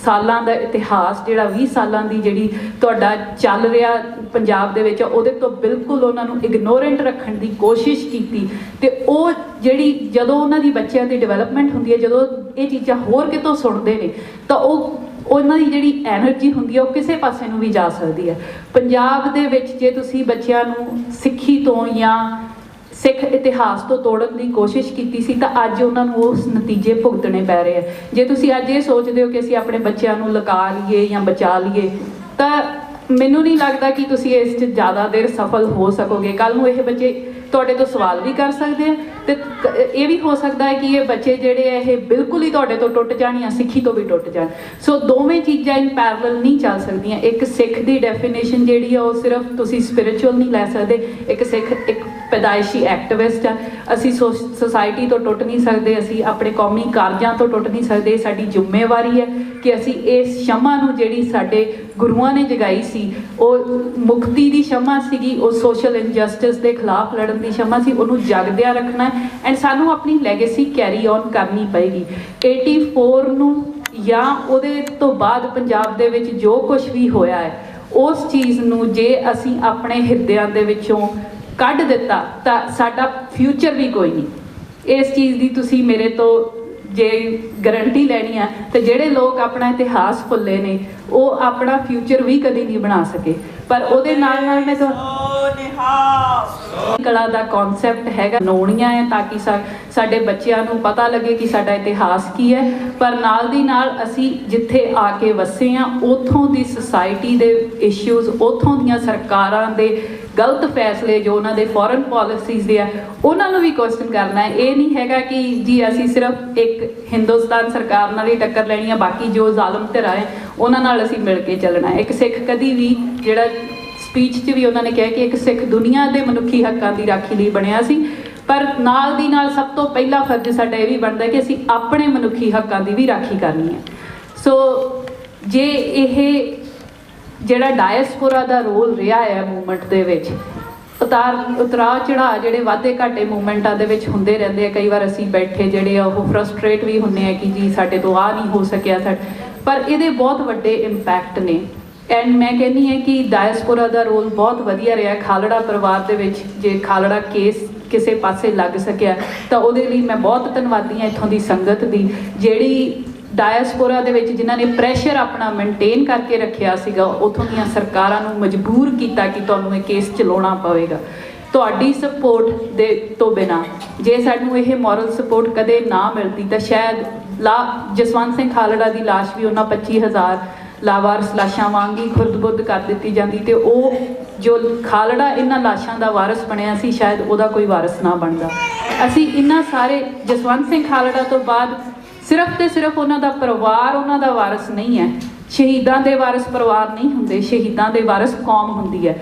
ਸਾਲਾਂ ਦਾ ਇਤਿਹਾਸ ਜਿਹੜਾ 20 ਸਾਲਾਂ ਦੀ ਜਿਹੜੀ ਤੁਹਾਡਾ ਚੱਲ ਰਿਹਾ ਪੰਜਾਬ ਦੇ ਵਿੱਚ ਉਹਦੇ ਤੋਂ ਬਿਲਕੁਲ ਉਹਨਾਂ ਨੂੰ ਇਗਨੋਰੈਂਟ ਰੱਖਣ ਦੀ ਕੋਸ਼ਿਸ਼ ਕੀਤੀ ਤੇ ਉਹ ਜਿਹੜੀ ਜਦੋਂ ਉਹਨਾਂ ਦੀ ਬੱਚਿਆਂ ਦੀ ਡਿਵੈਲਪਮੈਂਟ ਹੁੰਦੀ ਹੈ, ਜਦੋਂ ਇਹ ਚੀਜ਼ਾਂ ਹੋਰ ਕਿਤੋਂ ਸੁਣਦੇ ਨੇ ਤਾਂ ਉਹਨਾਂ ਦੀ ਜਿਹੜੀ ਐਨਰਜੀ ਹੁੰਦੀ ਹੈ ਉਹ ਕਿਸੇ ਪਾਸੇ ਨੂੰ ਵੀ ਜਾ ਸਕਦੀ ਹੈ। ਪੰਜਾਬ ਦੇ ਵਿੱਚ ਜੇ ਤੁਸੀਂ ਬੱਚਿਆਂ ਨੂੰ ਸਿੱਖੀ ਤੋਂ ਜਾਂ ਸਿੱਖ ਇਤਿਹਾਸ ਤੋਂ ਤੋੜਨ ਦੀ ਕੋਸ਼ਿਸ਼ ਕੀਤੀ ਸੀ ਤਾਂ ਅੱਜ ਉਹਨਾਂ ਨੂੰ ਉਸ ਨਤੀਜੇ ਭੁਗਤਣੇ ਪੈ ਰਹੇ ਆ। ਜੇ ਤੁਸੀਂ ਅੱਜ ਇਹ ਸੋਚਦੇ ਹੋ ਕਿ ਅਸੀਂ ਆਪਣੇ ਬੱਚਿਆਂ ਨੂੰ ਲੁਕਾ ਲਈਏ ਜਾਂ ਬਚਾ ਲਈਏ ਤਾਂ ਮੈਨੂੰ ਨਹੀਂ ਲੱਗਦਾ ਕਿ ਤੁਸੀਂ ਇਸ 'ਚ ਜ਼ਿਆਦਾ ਦੇਰ ਸਫਲ ਹੋ ਸਕੋਗੇ। ਕੱਲ੍ਹ ਨੂੰ ਇਹ ਬੱਚੇ ਤੁਹਾਡੇ ਤੋਂ ਸਵਾਲ ਵੀ ਕਰ ਸਕਦੇ ਆ ਤੇ ਇਹ ਵੀ ਹੋ ਸਕਦਾ ਹੈ ਕਿ ਇਹ ਬੱਚੇ ਜਿਹੜੇ ਆ ਇਹ ਬਿਲਕੁਲ ਹੀ ਤੁਹਾਡੇ ਤੋਂ ਟੁੱਟ ਜਾਣ ਜਾਂ ਸਿੱਖੀ ਤੋਂ ਵੀ ਟੁੱਟ ਜਾਣ। ਸੋ ਦੋਵੇਂ ਚੀਜ਼ਾਂ ਇਨ ਪੈਰਲਲ ਨਹੀਂ ਚੱਲ ਸਕਦੀਆਂ। ਇੱਕ ਸਿੱਖ ਦੀ ਡੈਫੀਨੇਸ਼ਨ ਜਿਹੜੀ ਆ ਉਹ ਸਿਰਫ ਤੁਸੀਂ ਸਪਿਰਿਚੁਅਲ ਨਹੀਂ ਲੈ ਸਕਦੇ। ਇੱਕ ਸਿੱਖ ਇੱਕ ਪੈਦਾਇਸ਼ੀ ਐਕਟਿਵਿਸਟ ਆ। ਅਸੀਂ ਸੋਸਾਇਟੀ ਤੋਂ ਟੁੱਟ ਨਹੀਂ ਸਕਦੇ, ਅਸੀਂ ਆਪਣੇ ਕੌਮੀ ਕਾਰਜਾਂ ਤੋਂ ਟੁੱਟ ਨਹੀਂ ਸਕਦੇ। ਸਾਡੀ ਜ਼ਿੰਮੇਵਾਰੀ ਹੈ ਕਿ ਅਸੀਂ ਇਸ ਸ਼ਮਾ ਨੂੰ ਜਿਹੜੀ ਸਾਡੇ ਗੁਰੂਆਂ ਨੇ ਜਗਾਈ ਸੀ, ਉਹ ਮੁਕਤੀ ਦੀ ਸ਼ਮਾ ਸੀਗੀ, ਉਹ ਸੋਸ਼ਲ ਇਨਜਸਟਿਸ ਦੇ ਖਿਲਾਫ ਲੜਨ ਦੀ ਸ਼ਮਾ ਸੀ, ਉਹਨੂੰ ਜਗਦਿਆਂ ਰੱਖਣਾ ਐਂਡ ਸਾਨੂੰ ਆਪਣੀ ਲੈਗੇਸੀ ਕੈਰੀ ਔਨ ਕਰਨੀ ਪਏਗੀ। 84 ਨੂੰ ਜਾਂ ਉਹਦੇ ਤੋਂ ਬਾਅਦ ਪੰਜਾਬ ਦੇ ਵਿੱਚ ਜੋ ਕੁਝ ਵੀ ਹੋਇਆ ਹੈ ਉਸ ਚੀਜ਼ ਨੂੰ ਜੇ ਅਸੀਂ ਆਪਣੇ ਹਿਰਦਿਆਂ ਦੇ ਵਿੱਚੋਂ ਕੱਢ ਦਿੱਤਾ ਤਾਂ ਸਾਡਾ ਫਿਊਚਰ ਵੀ ਕੋਈ ਨਹੀਂ। ਇਸ ਚੀਜ਼ ਦੀ ਤੁਸੀਂ ਮੇਰੇ ਤੋਂ ਜੇ ਗਰੰਟੀ ਲੈਣੀ ਆ ਤੇ ਜਿਹੜੇ ਲੋਕ ਆਪਣਾ ਇਤਿਹਾਸ ਭੁੱਲੇ ਨੇ ਉਹ ਆਪਣਾ ਫਿਊਚਰ ਵੀ ਕਦੀ ਨਹੀਂ ਬਣਾ ਸਕੇ। ਪਰ ਉਹਦੇ ਨਾਲ ਨਾਲ ਮੈਂ ਕਲਾ ਦਾ ਕਨਸੈਪਟ ਹੈਗਾ ਨੋਣੀਆਂ ਹੈ ਤਾਂ ਕਿ ਸਾਡੇ ਬੱਚਿਆਂ ਨੂੰ ਪਤਾ ਲੱਗੇ ਕਿ ਸਾਡਾ ਇਤਿਹਾਸ ਕੀ ਹੈ। ਪਰ ਨਾਲ ਦੀ ਨਾਲ ਅਸੀਂ ਜਿੱਥੇ ਆ ਕੇ ਵਸੇ ਹਾਂ ਉੱਥੋਂ ਦੀ ਸੁਸਾਇਟੀ ਦੇ ਇਸ਼ੂਜ਼, ਉੱਥੋਂ ਦੀਆਂ ਸਰਕਾਰਾਂ ਦੇ ਗਲਤ ਫੈਸਲੇ ਜੋ ਉਹਨਾਂ ਦੇ ਫੋਰਨ ਪਾਲਿਸੀਜ਼ ਦੇ ਆ ਉਹਨਾਂ ਨੂੰ ਵੀ ਕੁਐਸਚਨ ਕਰਨਾ ਹੈ। ਇਹ ਨਹੀਂ ਹੈਗਾ ਕਿ ਜੀ ਅਸੀਂ ਸਿਰਫ ਇੱਕ ਹਿੰਦੁਸਤਾਨ ਸਰਕਾਰ ਨਾਲ ਹੀ ਟੱਕਰ ਲੈਣੀ ਆ, ਬਾਕੀ ਜੋ ਜ਼ਾਲਮ ਧਿਰਾਂ ਹੈ ਉਹਨਾਂ ਨਾਲ ਅਸੀਂ ਮਿਲ ਕੇ ਚੱਲਣਾ। ਇੱਕ ਸਿੱਖ ਕਦੀ ਵੀ ਜਿਹੜਾ ਸਪੀਚ 'ਚ ਵੀ ਉਹਨਾਂ ਨੇ ਕਿਹਾ ਕਿ ਇੱਕ ਸਿੱਖ ਦੁਨੀਆ ਦੇ ਮਨੁੱਖੀ ਹੱਕਾਂ ਦੀ ਰਾਖੀ ਲਈ ਬਣਿਆ ਸੀ, ਪਰ ਨਾਲ ਦੀ ਨਾਲ ਸਭ ਤੋਂ ਪਹਿਲਾ ਫਰਜ਼ ਸਾਡਾ ਇਹ ਵੀ ਬਣਦਾ ਕਿ ਅਸੀਂ ਆਪਣੇ ਮਨੁੱਖੀ ਹੱਕਾਂ ਦੀ ਵੀ ਰਾਖੀ ਕਰਨੀ ਹੈ। ਸੋ ਜੇ ਇਹ ਜਿਹੜਾ ਡਾਇਸਪੋਰਾ ਦਾ ਰੋਲ ਰਿਹਾ ਹੈ ਮੂਵਮੈਂਟ ਦੇ ਵਿੱਚ, ਉਤਰਾਅ ਚੜਾਅ ਜਿਹੜੇ ਵਾਧੇ ਘਾਟੇ ਮੂਵਮੈਂਟਾਂ ਦੇ ਵਿੱਚ ਹੁੰਦੇ ਰਹਿੰਦੇ ਆ। ਕਈ ਵਾਰ ਅਸੀਂ ਬੈਠੇ ਜਿਹੜੇ ਆ ਉਹ ਫਰਸਟ੍ਰੇਟ ਵੀ ਹੁੰਦੇ ਆ ਕਿ ਜੀ ਸਾਡੇ ਤੋਂ ਆਹ ਨਹੀਂ ਹੋ ਸਕਿਆ ਪਰ ਇਹਦੇ ਬਹੁਤ ਵੱਡੇ ਇੰਪੈਕਟ ਨੇ। ਐਂਡ ਮੈਂ ਕਹਿੰਦੀ ਹਾਂ ਕਿ ਡਾਇਸਪੋਰਾ ਦਾ ਰੋਲ ਬਹੁਤ ਵਧੀਆ ਰਿਹਾ। ਖਾਲੜਾ ਪਰਿਵਾਰ ਦੇ ਵਿੱਚ ਜੇ ਖਾਲੜਾ ਕੇਸ ਕਿਸੇ ਪਾਸੇ ਲੱਗ ਸਕਿਆ ਤਾਂ ਉਹਦੇ ਲਈ ਮੈਂ ਬਹੁਤ ਧੰਨਵਾਦੀ ਹਾਂ ਇੱਥੋਂ ਦੀ ਸੰਗਤ ਦੀ, ਜਿਹੜੀ ਡਾਇਸਪੋਰਾ ਦੇ ਵਿੱਚ ਜਿਨ੍ਹਾਂ ਨੇ ਪ੍ਰੈਸ਼ਰ ਆਪਣਾ ਮੇਨਟੇਨ ਕਰਕੇ ਰੱਖਿਆ ਸੀਗਾ, ਉੱਥੋਂ ਦੀਆਂ ਸਰਕਾਰਾਂ ਨੂੰ ਮਜਬੂਰ ਕੀਤਾ ਕਿ ਤੁਹਾਨੂੰ ਇਹ ਕੇਸ ਚਲਾਉਣਾ ਪਵੇਗਾ। ਤੁਹਾਡੀ ਸਪੋਰਟ ਦੇ ਤੋਂ ਬਿਨਾਂ ਜੇ ਸਾਨੂੰ ਇਹ ਮੋਰਲ ਸਪੋਰਟ ਕਦੇ ਨਾ ਮਿਲਦੀ ਤਾਂ ਸ਼ਾਇਦ ਜਸਵੰਤ ਸਿੰਘ ਖਾਲੜਾ ਦੀ ਲਾਸ਼ ਵੀ ਉਹਨਾਂ 25,000 ਲਾਵਾਰਸ ਲਾਸ਼ਾਂ ਵਾਂਗ ਹੀ ਖੁਰਦ-ਬੁਰਦ ਕਰ ਦਿੱਤੀ ਜਾਂਦੀ ਤੇ ਉਹ ਜੋ ਖਾਲੜਾ ਇਹਨਾਂ ਲਾਸ਼ਾਂ ਦਾ ਵਾਰਸ ਬਣਿਆ ਸੀ ਸ਼ਾਇਦ ਉਹਦਾ ਕੋਈ ਵਾਰਸ ਨਾ ਬਣਦਾ। ਅਸੀਂ ਇਹਨਾਂ ਸਾਰੇ ਜਸਵੰਤ ਸਿੰਘ ਖਾਲੜਾ ਤੋਂ ਬਾਅਦ ਸਿਰਫ ਤੇ ਸਿਰਫ ਉਹਨਾਂ ਦਾ ਪਰਿਵਾਰ ਉਹਨਾਂ ਦਾ ਵਾਰਸ ਨਹੀਂ ਹੈ। ਸ਼ਹੀਦਾਂ ਦੇ ਵਾਰਸ ਪਰਿਵਾਰ ਨਹੀਂ ਹੁੰਦੇ, ਸ਼ਹੀਦਾਂ ਦੇ ਵਾਰਸ ਕੌਮ ਹੁੰਦੀ ਹੈ।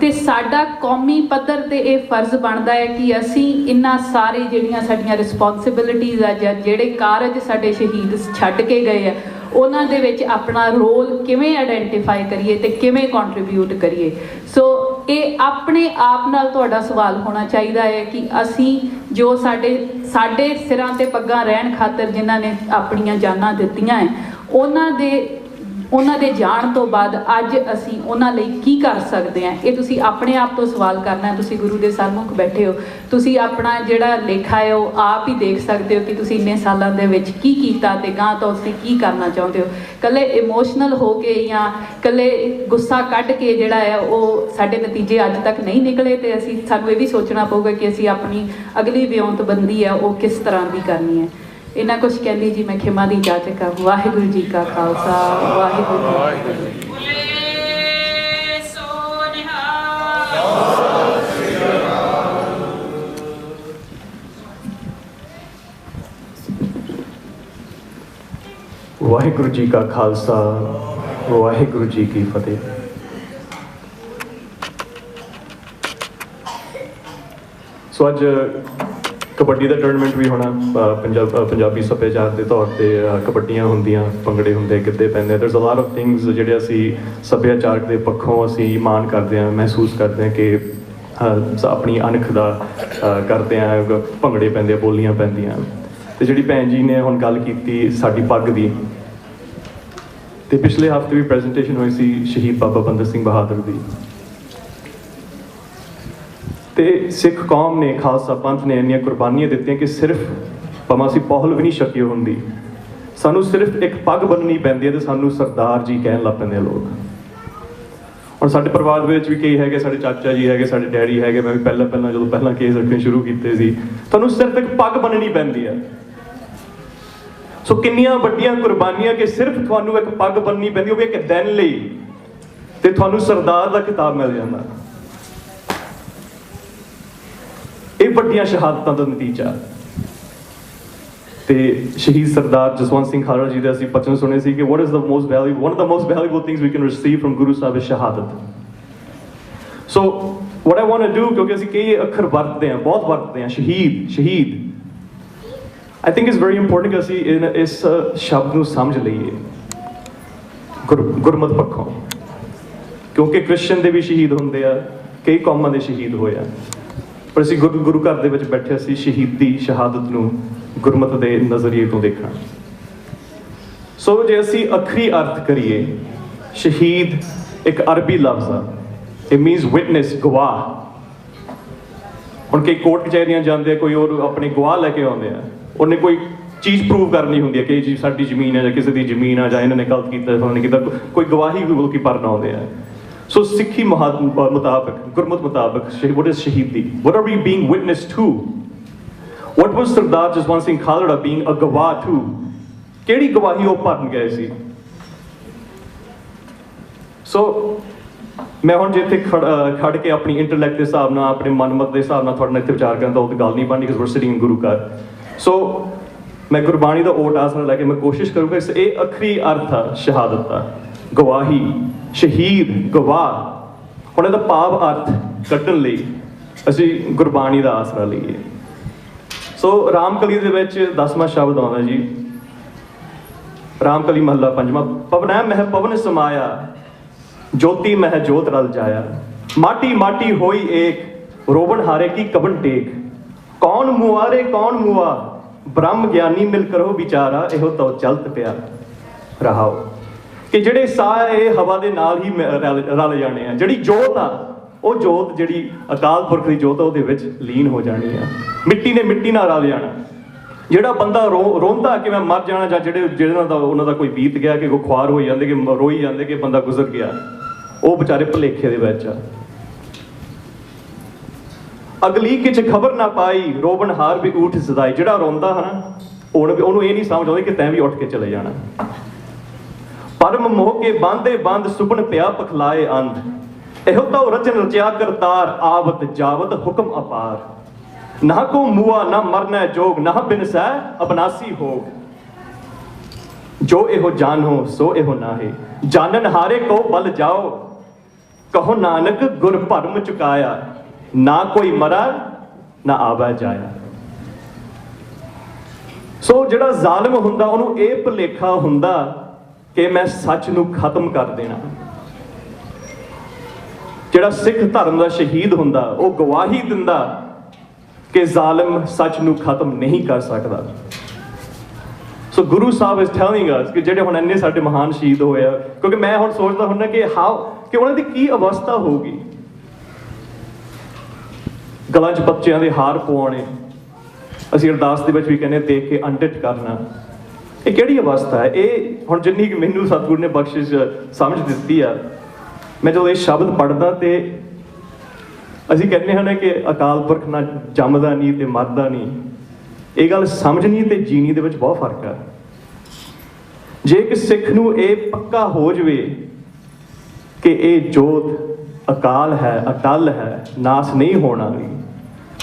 ਤੇ ਸਾਡਾ ਕੌਮੀ ਪੱਧਰ ਤੇ ਇਹ ਫਰਜ਼ ਬਣਦਾ ਹੈ ਕਿ ਅਸੀਂ ਇਹਨਾਂ ਸਾਰੇ ਜਿਹੜੀਆਂ ਸਾਡੀਆਂ ਰਿਸਪੌਂਸਿਬਿਲਿਟੀਜ਼ ਆ ਜਾਂ ਜਿਹੜੇ ਕਾਰਜ ਸਾਡੇ ਸ਼ਹੀਦ ਛੱਡ ਕੇ ਗਏ ਆ ਉਹਨਾਂ ਦੇ ਵਿੱਚ ਆਪਣਾ ਰੋਲ ਕਿਵੇਂ ਆਇਡੈਂਟੀਫਾਈ ਕਰੀਏ ਤੇ ਕਿਵੇਂ ਕੰਟਰੀਬਿਊਟ ਕਰੀਏ। ਸੋ ਇਹ ਆਪਣੇ ਆਪ ਨਾਲ ਤੁਹਾਡਾ ਸਵਾਲ ਹੋਣਾ ਚਾਹੀਦਾ ਹੈ ਕਿ ਅਸੀਂ ਜੋ ਸਾਡੇ ਸਿਰਾਂ ਤੇ ਪੱਗਾਂ ਰਹਿਣ ਖਾਤਰ ਜਿਨ੍ਹਾਂ ਨੇ ਆਪਣੀਆਂ ਜਾਨਾਂ ਦਿੱਤੀਆਂ ਹੈ ਉਹਨਾਂ ਦੇ ਜਾਣ ਤੋਂ ਬਾਅਦ ਅੱਜ ਅਸੀਂ ਉਹਨਾਂ ਲਈ ਕੀ ਕਰ ਸਕਦੇ ਹਾਂ। ਇਹ ਤੁਸੀਂ ਆਪਣੇ ਆਪ ਤੋਂ ਸਵਾਲ ਕਰਨਾ। ਤੁਸੀਂ ਗੁਰੂ ਦੇ ਸਨਮੁਖ ਬੈਠੇ ਹੋ, ਤੁਸੀਂ ਆਪਣਾ ਜਿਹੜਾ ਲੇਖਾ ਹੈ ਉਹ ਆਪ ਹੀ ਦੇਖ ਸਕਦੇ ਹੋ ਕਿ ਤੁਸੀਂ ਇੰਨੇ ਸਾਲਾਂ ਦੇ ਵਿੱਚ ਕੀ ਕੀਤਾ ਤੇ ਗਾਂ ਤੋਂ ਤੁਸੀਂ ਕੀ ਕਰਨਾ ਚਾਹੁੰਦੇ ਹੋ। ਇਕੱਲੇ ਇਮੋਸ਼ਨਲ ਹੋ ਕੇ ਜਾਂ ਇਕੱਲੇ ਗੁੱਸਾ ਕੱਢ ਕੇ ਜਿਹੜਾ ਹੈ ਉਹ ਸਾਡੇ ਨਤੀਜੇ ਅੱਜ ਤੱਕ ਨਹੀਂ ਨਿਕਲੇ ਤੇ ਸਾਨੂੰ ਇਹ ਵੀ ਸੋਚਣਾ ਪਊਗਾ ਕਿ ਅਸੀਂ ਆਪਣੀ ਅਗਲੀ ਵਿਉਂਤਬੰਦੀ ਹੈ ਉਹ ਕਿਸ ਤਰ੍ਹਾਂ ਦੀ ਕਰਨੀ ਹੈ। इन्ना कुछ कहनी जी मैं खिमा दी जाचक हाँ। वाहिगुरू जी का खालसा वाहिगुरू जी की फतेह। वाहिगुरू जी का खालसा वाहिगुरू जी की फतेह। सो अज कबड्डी का टूर्नामेंट भी होना पंजाबी सभ्याचार के तौर पर कबड्डियां होंदियां भंगड़े होंदे गिद्धे पैंदे there is a lot of things जिहड़े असी सभ्याचार के पक्षों असी मान करते हैं महसूस करते हैं कि अपनी अणख का करते हैं भंगड़े पैंदे बोलियां पैंदियां ते जिहड़ी भैन जी ने हुण गल कीती साडी पग दी ते पिछले हफ्ते भी प्रेजेंटेशन हुई सी शहीद बाबा बंदा सिंह बहादुर दी ते सिख कौम ने खालसा पंथ ने इन्नियां कुर्बानियां दित्तियां कि सिर्फ भावें असीं पौहल भी नहीं छकी होंदी सानू सिर्फ एक पग बन्ननी पैंदी है ते सानू सरदार जी कहन लग पैंदे लोग। और साडे परिवार विच भी कई है साडे चाचा जी है साडे डैडी है मैं भी पहला जो पहला केस रखने शुरू किए सी तुहानू सिर्फ एक पग बन्ननी पैंदी है। सो किन्नियां वड्डियां कुर्बानियां कि सिर्फ तुहानू एक पग बन्ननी पैंदी होवे एक दिन लई ते तुहानू सरदार दा खिताब मिल जांदा। ਇਹ ਵੱਡੀਆਂ ਸ਼ਹਾਦਤਾਂ ਦਾ ਨਤੀਜਾ ਤੇ ਸ਼ਹੀਦ ਸਰਦਾਰ ਜਸਵੰਤ ਸਿੰਘ ਖਾਲੜਾ ਜੀ ਦੇ ਅਸੀਂ ਬਚਨ ਸੁਣੇ ਸੀ ਕਿ what is the most valuable one of the most valuable things we can receive from Guru Sahib is ਸ਼ਹਾਦਤ। So what I want to do ਕਿਉਂਕਿ ਅਸੀਂ ਕਈ ਅੱਖਰ ਵਰਤਦੇ ਹਾਂ ਬਹੁਤ ਵਰਤਦੇ ਹਾਂ ਸ਼ਹੀਦ I think it's very important ਕਿ ਅਸੀਂ ਇਸ ਸ਼ਬਦ ਨੂੰ ਸਮਝ ਲਈਏ ਗੁਰਮਤਿ ਪੱਖੋਂ ਕਿਉਂਕਿ ਕ੍ਰਿਸਚਨ ਦੇ ਵੀ ਸ਼ਹੀਦ ਹੁੰਦੇ ਆ ਕਈ ਕੌਮਾਂ ਦੇ ਸ਼ਹੀਦ ਹੋਏ ਆ पर असीं गुरु घर दे विच बैठे असीं शहीदी शहादत नूं गुरमत दे नज़रिए तो देखना। सो जे असीं अखरी अर्थ करिए शहीद एक अरबी लफ्ज़ आ इट मीनस विटनेस गवाह। हुण कई कोर्ट कचहरियां जांदे कोई और अपने गवाह लैके आउंदे आ उन्हें कोई चीज़ प्रूव करनी हुंदी है कि चीज़ साडी जमीन है जां किसी दी जमीन है जां इन्हां ने गलत कीता उन्होंने कीता कोई गवाही कोई भरन आउंदे आ। So Sikhi मुताबिक गुरमत मुताबिक what is शहीदी? What are we being witness to? What was Sardar Jaswant Singh Khalda being a गवाह to? केड़ी गवाही वो भरन गए सी? So मैं हुण जे इत्थे खड़ के अपनी इंटरलैक्ट के हिसाब नाल अपने मनमत के हिसाब नाल तुहाडे नाल इत्थे विचार करन तां ओह गल नहीं बननी because we're sitting in गुरु घर। So मैं गुरबाणी दा ओट आसरा लैके मैं कोशिश करूँगा इस ये अखरी अर्थ आ शहादत दा गवाही शहीद गवाह। हुण इहदा भाव अर्थ कड्ढण लई असीं गुरबाणी दा आसरा लईए। सो रामकली दे विच 10वां शब्द आउंदा जी रामकली महला 5वां पवनै मह पवन समाया ज्योति मह जोत रल जाया माटी माटी होई एक रोवन हारे की कवन टेक कौन मुआरे कौन मुआ ब्रह्म ज्ञानी मिल करो विचारा इहो तो चलत पिया रहाओ कि ਜਿਹੜੇ ਸਾਹ ਇਹ ਹਵਾ ਦੇ ਨਾਲ ਹੀ ਰਲ ਜਾਣੇ ਆ ਜਿਹੜੀ ਜੋਤ ਆ ਉਹ ਜੋਤ ਜਿਹੜੀ ਅਕਾਲ ਪੁਰਖ ਦੀ ਜੋਤ ਆ ਉਹਦੇ ਵਿੱਚ ਲੀਨ ਹੋ ਜਾਣੀ ਆ ਮਿੱਟੀ ਨੇ ਮਿੱਟੀ ਨਾਲ ਰਲ ਜਾਣਾ। ਜਿਹੜਾ ਬੰਦਾ ਰੋਂਦਾ ਕਿ ਮੈਂ ਮਰ ਜਾਣਾ ਜਾਂ ਜਿਹਨਾਂ ਦਾ ਉਹਨਾਂ ਦਾ ਕੋਈ ਬੀਤ ਗਿਆ ਕਿ ਉਹ ਖੁਆਰ ਹੋਈ ਜਾਂਦੇ ਕਿ ਰੋਈ ਜਾਂਦੇ ਕਿ ਬੰਦਾ ਗੁਜ਼ਰ ਗਿਆ ਉਹ ਵਿਚਾਰੇ ਭੁਲੇਖੇ ਦੇ ਵਿੱਚ ਆ। ਅਗਲੀ ਕਿਛ ਖਬਰ ਨਾ ਪਾਈ ਰੋਵਣ ਹਾਰ ਵੀ ਊਠ ਸਦਾਈ ਜਿਹੜਾ ਰੋਂਦਾ ਹੈ ਨਾ ਉਹਨੂੰ ਇਹ ਨਹੀਂ ਸਮਝ ਆਉਂਦੀ ਕਿ ਤੈਂ ਵੀ ਉੱਠ ਕੇ ਚਲੇ ਜਾਣਾ। परम मोह के बांधे बंद सुबन पिया पखलाए अंध एहो तो रचन रचिया करतार आवत जावत हुक्म अपार ना को मुआ ना मरना जोग ना बिन सह अबनासी होग जो एहो जानो सो एहो नाहे जानन हारे को बल जाओ कहो नानक गुर भरम चुकाया ना कोई मरा ना आवा जाया। सो जिहड़ा जालिम हुंदा उहनूं इह भुलेखा हुंदा कि मैं सच नूं खत्म कर देना। जिहड़ा सिख धर्म का शहीद हुंदा वो गवाही दिंदा कि जालिम सच नूं खत्म नहीं कर सकता। सो गुरु साहब इज टेलिंग अस कि जिहड़े हुण इन्ने साडे महान शहीद होए आ क्योंकि मैं हुण सोचदा हुंदा कि कि उन्हां दी की अवस्था होगी गलां 'च बच्चिआं दे हार पवाउणे ਅਸੀਂ ਅਰਦਾਸ ਦੇ ਵਿੱਚ ਵੀ ਕਹਿੰਦੇ ਦੇਖ ਕੇ ਅਣਡਿੱਠ ਕਰਨਾ ਇਹ ਕਿਹੜੀ ਅਵਸਥਾ ਹੈ। ਇਹ ਹੁਣ ਜਿੰਨੀ ਕਿ ਮੈਨੂੰ ਸਤਿਗੁਰੂ ਨੇ ਬਖਸ਼ਿਸ਼ ਸਮਝ ਦਿੱਤੀ ਆ ਮੈਂ ਜਦੋਂ ਇਹ ਸ਼ਬਦ ਪੜ੍ਹਦਾ ਤੇ ਅਸੀਂ ਕਹਿੰਦੇ ਹਾਂ ਕਿ ਅਕਾਲ ਪੁਰਖ ਨਾ ਜੰਮਦਾ ਨਹੀਂ ਤੇ ਮਰਦਾ ਨਹੀਂ ਇਹ ਗੱਲ ਸਮਝਣੀ ਤੇ ਜੀਣੀ ਦੇ ਵਿੱਚ ਬਹੁਤ ਫਰਕ ਹੈ। ਜੇ ਇੱਕ ਸਿੱਖ ਨੂੰ ਇਹ ਪੱਕਾ ਹੋ ਜਾਵੇ ਕਿ ਇਹ ਜੋਤ ਅਕਾਲ ਹੈ, ਅਟਲ ਹੈ, ਨਾਸ ਨਹੀਂ ਹੋਣਾ ਵੀ,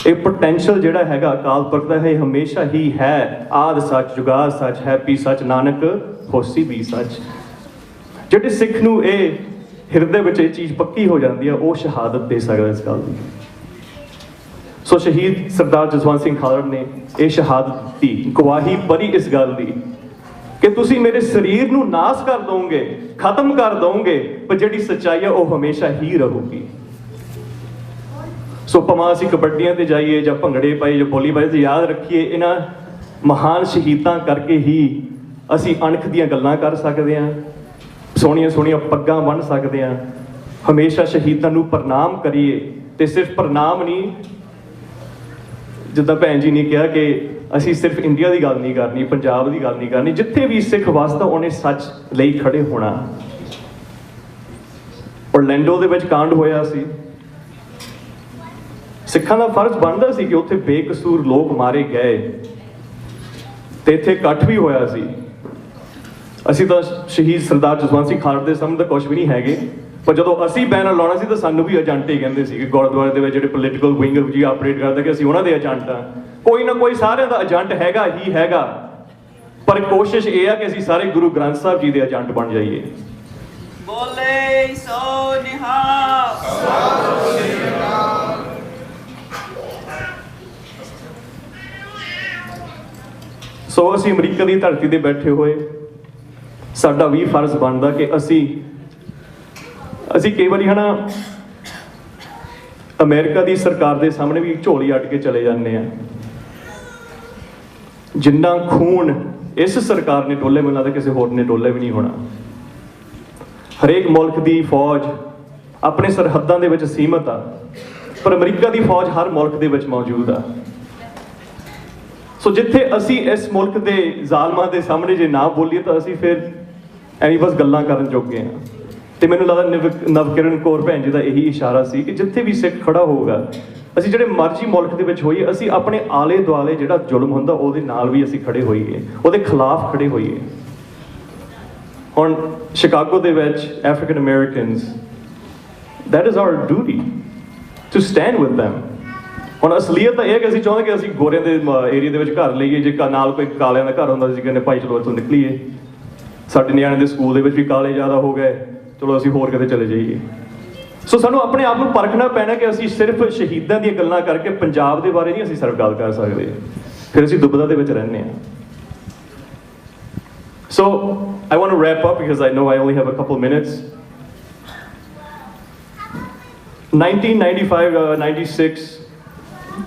ਇਹ ਪੋਟੈਂਸ਼ੀਅਲ ਜਿਹੜਾ ਹੈਗਾ ਅਕਾਲ ਪੁਰਖ ਦਾ ਹੈ, ਹਮੇਸ਼ਾ ਹੀ ਹੈ। ਆਦਿ ਸੱਚ, ਜੁਗਾਦ ਸੱਚ, ਹੈਪੀ ਸੱਚ, ਨਾਨਕ ਹੋਸੀ ਵੀ ਸੱਚ। ਜਿਹੜੇ ਸਿੱਖ ਨੂੰ ਇਹ ਹਿਰਦੇ ਵਿੱਚ ਇਹ ਚੀਜ਼ ਪੱਕੀ ਹੋ ਜਾਂਦੀ ਹੈ, ਉਹ ਸ਼ਹਾਦਤ ਦੇ ਸਕਦਾ ਇਸ ਗੱਲ ਦੀ। ਸੋ ਸ਼ਹੀਦ ਸਰਦਾਰ ਜਸਵੰਤ ਸਿੰਘ ਖਾਲੜ ਨੇ ਇਹ ਸ਼ਹਾਦਤ ਦਿੱਤੀ, ਗਵਾਹੀ ਭਰੀ ਇਸ ਗੱਲ ਦੀ ਕਿ ਤੁਸੀਂ ਮੇਰੇ ਸਰੀਰ ਨੂੰ ਨਾਸ ਕਰ ਦੋਗੇ, ਖਤਮ ਕਰ ਦੋਗੇ, ਪਰ ਜਿਹੜੀ ਸੱਚਾਈ ਹੈ ਉਹ ਹਮੇਸ਼ਾ ਹੀ ਰਹੂਗੀ। ਸੋ ਭਾਵੇਂ ਅਸੀਂ ਕਬੱਡੀਆਂ ਤੇ ਜਾਈਏ ਜਾਂ ਭੰਗੜੇ ਪਾਈਏ ਜਾਂ ਬੋਲੀ ਪਾਈਏ, ਤੇ ਯਾਦ ਰੱਖੀਏ ਇਹਨਾਂ ਮਹਾਨ ਸ਼ਹੀਦਾਂ ਕਰਕੇ ਹੀ ਅਸੀਂ ਅਣਖ ਦੀਆਂ ਗੱਲਾਂ ਕਰ ਸਕਦੇ ਹਾਂ, ਸੋਹਣੀਆਂ ਸੋਹਣੀਆਂ ਪੱਗਾਂ ਬੰਨ੍ਹ ਸਕਦੇ ਹਾਂ। ਹਮੇਸ਼ਾ ਸ਼ਹੀਦਾਂ ਨੂੰ ਪ੍ਰਣਾਮ ਕਰੀਏ, ਤੇ ਸਿਰਫ ਪ੍ਰਣਾਮ ਨਹੀਂ, ਜਿੱਦਾਂ ਭੈਣ ਜੀ ਨੇ ਕਿਹਾ ਕਿ ਅਸੀਂ ਸਿਰਫ ਇੰਡੀਆ ਦੀ ਗੱਲ ਨਹੀਂ ਕਰਨੀ, ਪੰਜਾਬ ਦੀ ਗੱਲ ਨਹੀਂ ਕਰਨੀ, ਜਿੱਥੇ ਵੀ ਸਿੱਖ ਵਸਦਾ ਉਹਨੇ ਸੱਚ ਲਈ ਖੜੇ ਹੋਣਾ। ਔਰਲੈਂਡੋ ਦੇ ਵਿੱਚ ਕਾਂਡ ਹੋਇਆ ਸੀ, ਸਿੱਖਾਂ ਦਾ ਫਰਜ਼ ਬਣਦਾ ਸੀ ਕਿ ਉੱਥੇ ਬੇਕਸੂਰ ਲੋਕ ਮਾਰੇ ਗਏ, ਤੇ ਇੱਥੇ ਇਕੱਠ ਵੀ ਹੋਇਆ ਸੀ। ਅਸੀਂ ਤਾਂ ਸ਼ਹੀਦ ਸਰਦਾਰ ਜਸਵੰਤ ਸਿੰਘ ਖਾਲੜ ਦੇ ਸਾਹਮਣੇ ਤਾਂ ਕੁਝ ਵੀ ਨਹੀਂ ਹੈਗੇ, ਪਰ ਜਦੋਂ ਅਸੀਂ ਬੈਨਰ ਲਾਉਣਾ ਸੀ ਤਾਂ ਸਾਨੂੰ ਵੀ ਏਜੰਟ ਹੀ ਕਹਿੰਦੇ ਸੀ ਕਿ ਗੁਰਦੁਆਰੇ ਦੇ ਵਿੱਚ ਜਿਹੜੇ ਪੋਲੀਟੀਕਲ ਵਿੰਗ ਜੀ ਆਪਰੇਟ ਕਰਦੇ ਕਿ ਅਸੀਂ ਉਹਨਾਂ ਦੇ ਏਜੰਟ ਹਾਂ। ਕੋਈ ਨਾ ਕੋਈ ਸਾਰਿਆਂ ਦਾ ਏਜੰਟ ਹੈਗਾ ਹੀ ਹੈਗਾ, ਪਰ ਕੋਸ਼ਿਸ਼ ਇਹ ਆ ਕਿ ਅਸੀਂ ਸਾਰੇ ਗੁਰੂ ਗ੍ਰੰਥ ਸਾਹਿਬ ਜੀ ਦੇ ਏਜੰਟ ਬਣ ਜਾਈਏ। ਬੋਲੇ ਸੋ ਨਿਹਾਲ। ਸੋ ਅਸੀਂ ਅਮਰੀਕਾ ਦੀ ਧਰਤੀ ਤੇ ਬੈਠੇ ਹੋਏ, ਸਾਡਾ ਵੀ ਫਰਜ਼ ਬਣਦਾ ਕਿ ਅਸੀਂ ਕਈ ਵਾਰੀ ਹਨਾ ਅਮਰੀਕਾ ਦੀ ਸਰਕਾਰ ਦੇ ਸਾਹਮਣੇ ਵੀ ਝੋਲੀ ਅੱਡ ਕੇ ਚਲੇ ਜਾਂਦੇ ਆ। ਜਿੰਨਾ ਖੂਨ ਇਸ ਸਰਕਾਰ ਨੇ ਡੋਲੇ, ਮੈਨੂੰ ਲੱਗਦਾ ਕਿਸੇ ਹੋਰ ਨੇ ਡੋਲੇ ਵੀ ਨਹੀਂ ਹੋਣਾ। ਹਰੇਕ ਮੁਲਕ ਦੀ ਫੌਜ ਆਪਣੇ ਸਰਹੱਦਾਂ ਦੇ ਵਿੱਚ ਸੀਮਤ ਆ, ਪਰ ਅਮਰੀਕਾ ਦੀ ਫੌਜ ਹਰ ਮੁਲਕ ਦੇ ਵਿੱਚ ਮੌਜੂਦ ਆ। ਸੋ ਜਿੱਥੇ ਅਸੀਂ ਇਸ ਮੁਲਕ ਦੇ ਜ਼ਾਲਮਾਂ ਦੇ ਸਾਹਮਣੇ ਜੇ ਨਾ ਬੋਲੀਏ ਤਾਂ ਅਸੀਂ ਫਿਰ ਐਵੇਂ ਬਸ ਗੱਲਾਂ ਕਰਨ ਜੋਗੇ ਹਾਂ। ਤੇ ਮੈਨੂੰ ਲੱਗਦਾ ਨਵਕਿਰਨ ਕੌਰ ਭੈਣ ਜੀ ਦਾ ਇਹੀ ਇਸ਼ਾਰਾ ਸੀ ਕਿ ਜਿੱਥੇ ਵੀ ਸਿੱਖ ਖੜਾ ਹੋਊਗਾ, ਅਸੀਂ ਜਿਹੜੇ ਮਰਜ਼ੀ ਮੁਲਕ ਦੇ ਵਿੱਚ ਹੋਈਏ, ਅਸੀਂ ਆਪਣੇ ਆਲੇ ਦੁਆਲੇ ਜਿਹੜਾ ਜ਼ੁਲਮ ਹੁੰਦਾ ਉਹਦੇ ਨਾਲ ਵੀ ਅਸੀਂ ਖੜੇ ਹੋਈਏ, ਉਹਦੇ ਖਿਲਾਫ ਖੜੇ ਹੋਈਏ। ਹੁਣ ਸ਼ਿਕਾਗੋ ਦੇ ਵਿੱਚ African Americans, that is our duty to stand with them। ਹੁਣ ਅਸਲੀਅਤ ਤਾਂ ਇਹ ਕਿ ਅਸੀਂ ਚਾਹੁੰਦੇ ਕਿ ਅਸੀਂ ਗੋਰਿਆਂ ਦੇ ਏਰੀਆ ਦੇ ਵਿੱਚ ਘਰ ਲਈਏ, ਜੇ ਨਾਲ ਕੋਈ ਕਾਲਿਆਂ ਦਾ ਘਰ ਹੁੰਦਾ ਸੀ ਕਹਿੰਦੇ ਭਾਈ ਚਲੋ ਇੱਥੋਂ ਨਿਕਲੀਏ। ਸਾਡੇ ਨਿਆਣੇ ਦੇ ਸਕੂਲ ਦੇ ਵਿੱਚ ਵੀ ਕਾਲੇ ਜ਼ਿਆਦਾ ਹੋ ਗਏ, ਚਲੋ ਅਸੀਂ ਹੋਰ ਕਿਤੇ ਚਲੇ ਜਾਈਏ। ਸੋ ਸਾਨੂੰ ਆਪਣੇ ਆਪ ਨੂੰ ਪਰਖਣਾ ਪੈਣਾ ਕਿ ਅਸੀਂ ਸਿਰਫ ਸ਼ਹੀਦਾਂ ਦੀਆਂ ਗੱਲਾਂ ਕਰਕੇ ਪੰਜਾਬ ਦੇ ਬਾਰੇ ਨਹੀਂ ਅਸੀਂ ਸਿਰਫ ਗੱਲ ਕਰ ਸਕਦੇ, ਫਿਰ ਅਸੀਂ ਦੁਬਦਾ ਦੇ ਵਿੱਚ ਰਹਿੰਦੇ ਹਾਂ। So I want to wrap up because I know I only have a couple minutes. 1995-96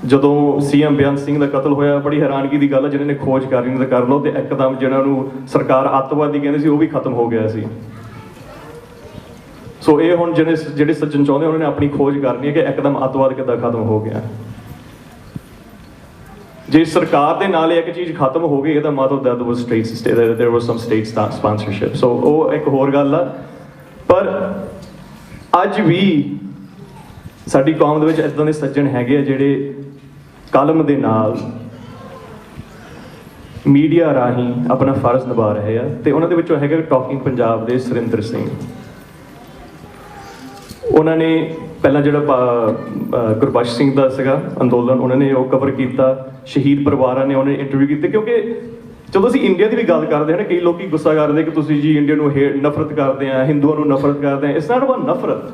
ਜਦੋਂ ਸੀਐਮ ਬੇਅੰਤ ਸਿੰਘ ਦਾ ਕਤਲ ਹੋਇਆ, ਬੜੀ ਹੈਰਾਨਗੀ ਦੀ ਗੱਲ ਹੈ, ਜਿਹਨਾਂ ਨੇ ਖੋਜ ਕਰਨੀ ਤਾਂ ਕਰ ਲਓ, ਤੇ ਇੱਕਦਮ ਜਿਹਨਾਂ ਨੂੰ ਸਰਕਾਰ ਅੱਤਵਾਦੀ ਕਹਿੰਦੇ ਸੀ ਉਹ ਵੀ ਖਤਮ ਹੋ ਗਿਆ ਸੀ। ਸੋ ਇਹ ਹੁਣ ਜਿਹੜੇ ਸੱਜਣ ਚਾਹੁੰਦੇ ਉਹਨਾਂ ਨੇ ਆਪਣੀ ਖੋਜ ਕਰਨੀ ਹੈ ਕਿ ਇੱਕਦਮ ਅੱਤਵਾਦ ਕਿੱਦਾਂ ਖਤਮ ਹੋ ਗਿਆ। ਜੇ ਸਰਕਾਰ ਦੇ ਨਾਲ ਇੱਕ ਚੀਜ਼ ਖਤਮ ਹੋ ਗਈ ਇਹਦਾ ਮਤਲਬ that was there was some state sponsorship। ਸੋ ਉਹ ਇੱਕ ਹੋਰ ਗੱਲ ਆ, ਪਰ ਅੱਜ ਵੀ ਸਾਡੀ ਕੌਮ ਦੇ ਵਿੱਚ ਇੱਦਾਂ ਦੇ ਸੱਜਣ ਹੈਗੇ ਆ ਜਿਹੜੇ ਕਲਮ ਦੇ ਨਾਲ ਮੀਡੀਆ ਰਾਹੀਂ ਆਪਣਾ ਫਰਜ਼ ਨਿਭਾ ਰਹੇ ਆ, ਤੇ ਉਹਨਾਂ ਦੇ ਵਿੱਚੋਂ ਹੈਗੇ ਟਾਕਿੰਗ ਪੰਜਾਬ ਦੇ ਸੁਰਿੰਦਰ ਸਿੰਘ। ਉਹਨਾਂ ਨੇ ਪਹਿਲਾਂ ਜਿਹੜਾ ਗੁਰਬਖਸ਼ ਸਿੰਘ ਦਾ ਸੀਗਾ ਅੰਦੋਲਨ, ਉਹਨਾਂ ਨੇ ਉਹ ਕਵਰ ਕੀਤਾ। ਸ਼ਹੀਦ ਪਰਿਵਾਰਾਂ ਨੇ ਉਹਨੇ ਇੰਟਰਵਿਊ ਕੀਤੇ, ਕਿਉਂਕਿ ਜਦੋਂ ਅਸੀਂ ਇੰਡੀਆ ਦੀ ਵੀ ਗੱਲ ਕਰਦੇ ਹਾਂ ਨਾ, ਕਈ ਲੋਕੀ ਗੁੱਸਾ ਕਰਦੇ ਕਿ ਤੁਸੀਂ ਜੀ ਇੰਡੀਆ ਨੂੰ ਨਫ਼ਰਤ ਕਰਦੇ ਆ, ਹਿੰਦੂਆਂ ਨੂੰ ਨਫ਼ਰਤ ਕਰਦੇ ਆ। ਇਸ ਨਾਲ ਨਫ਼ਰਤ,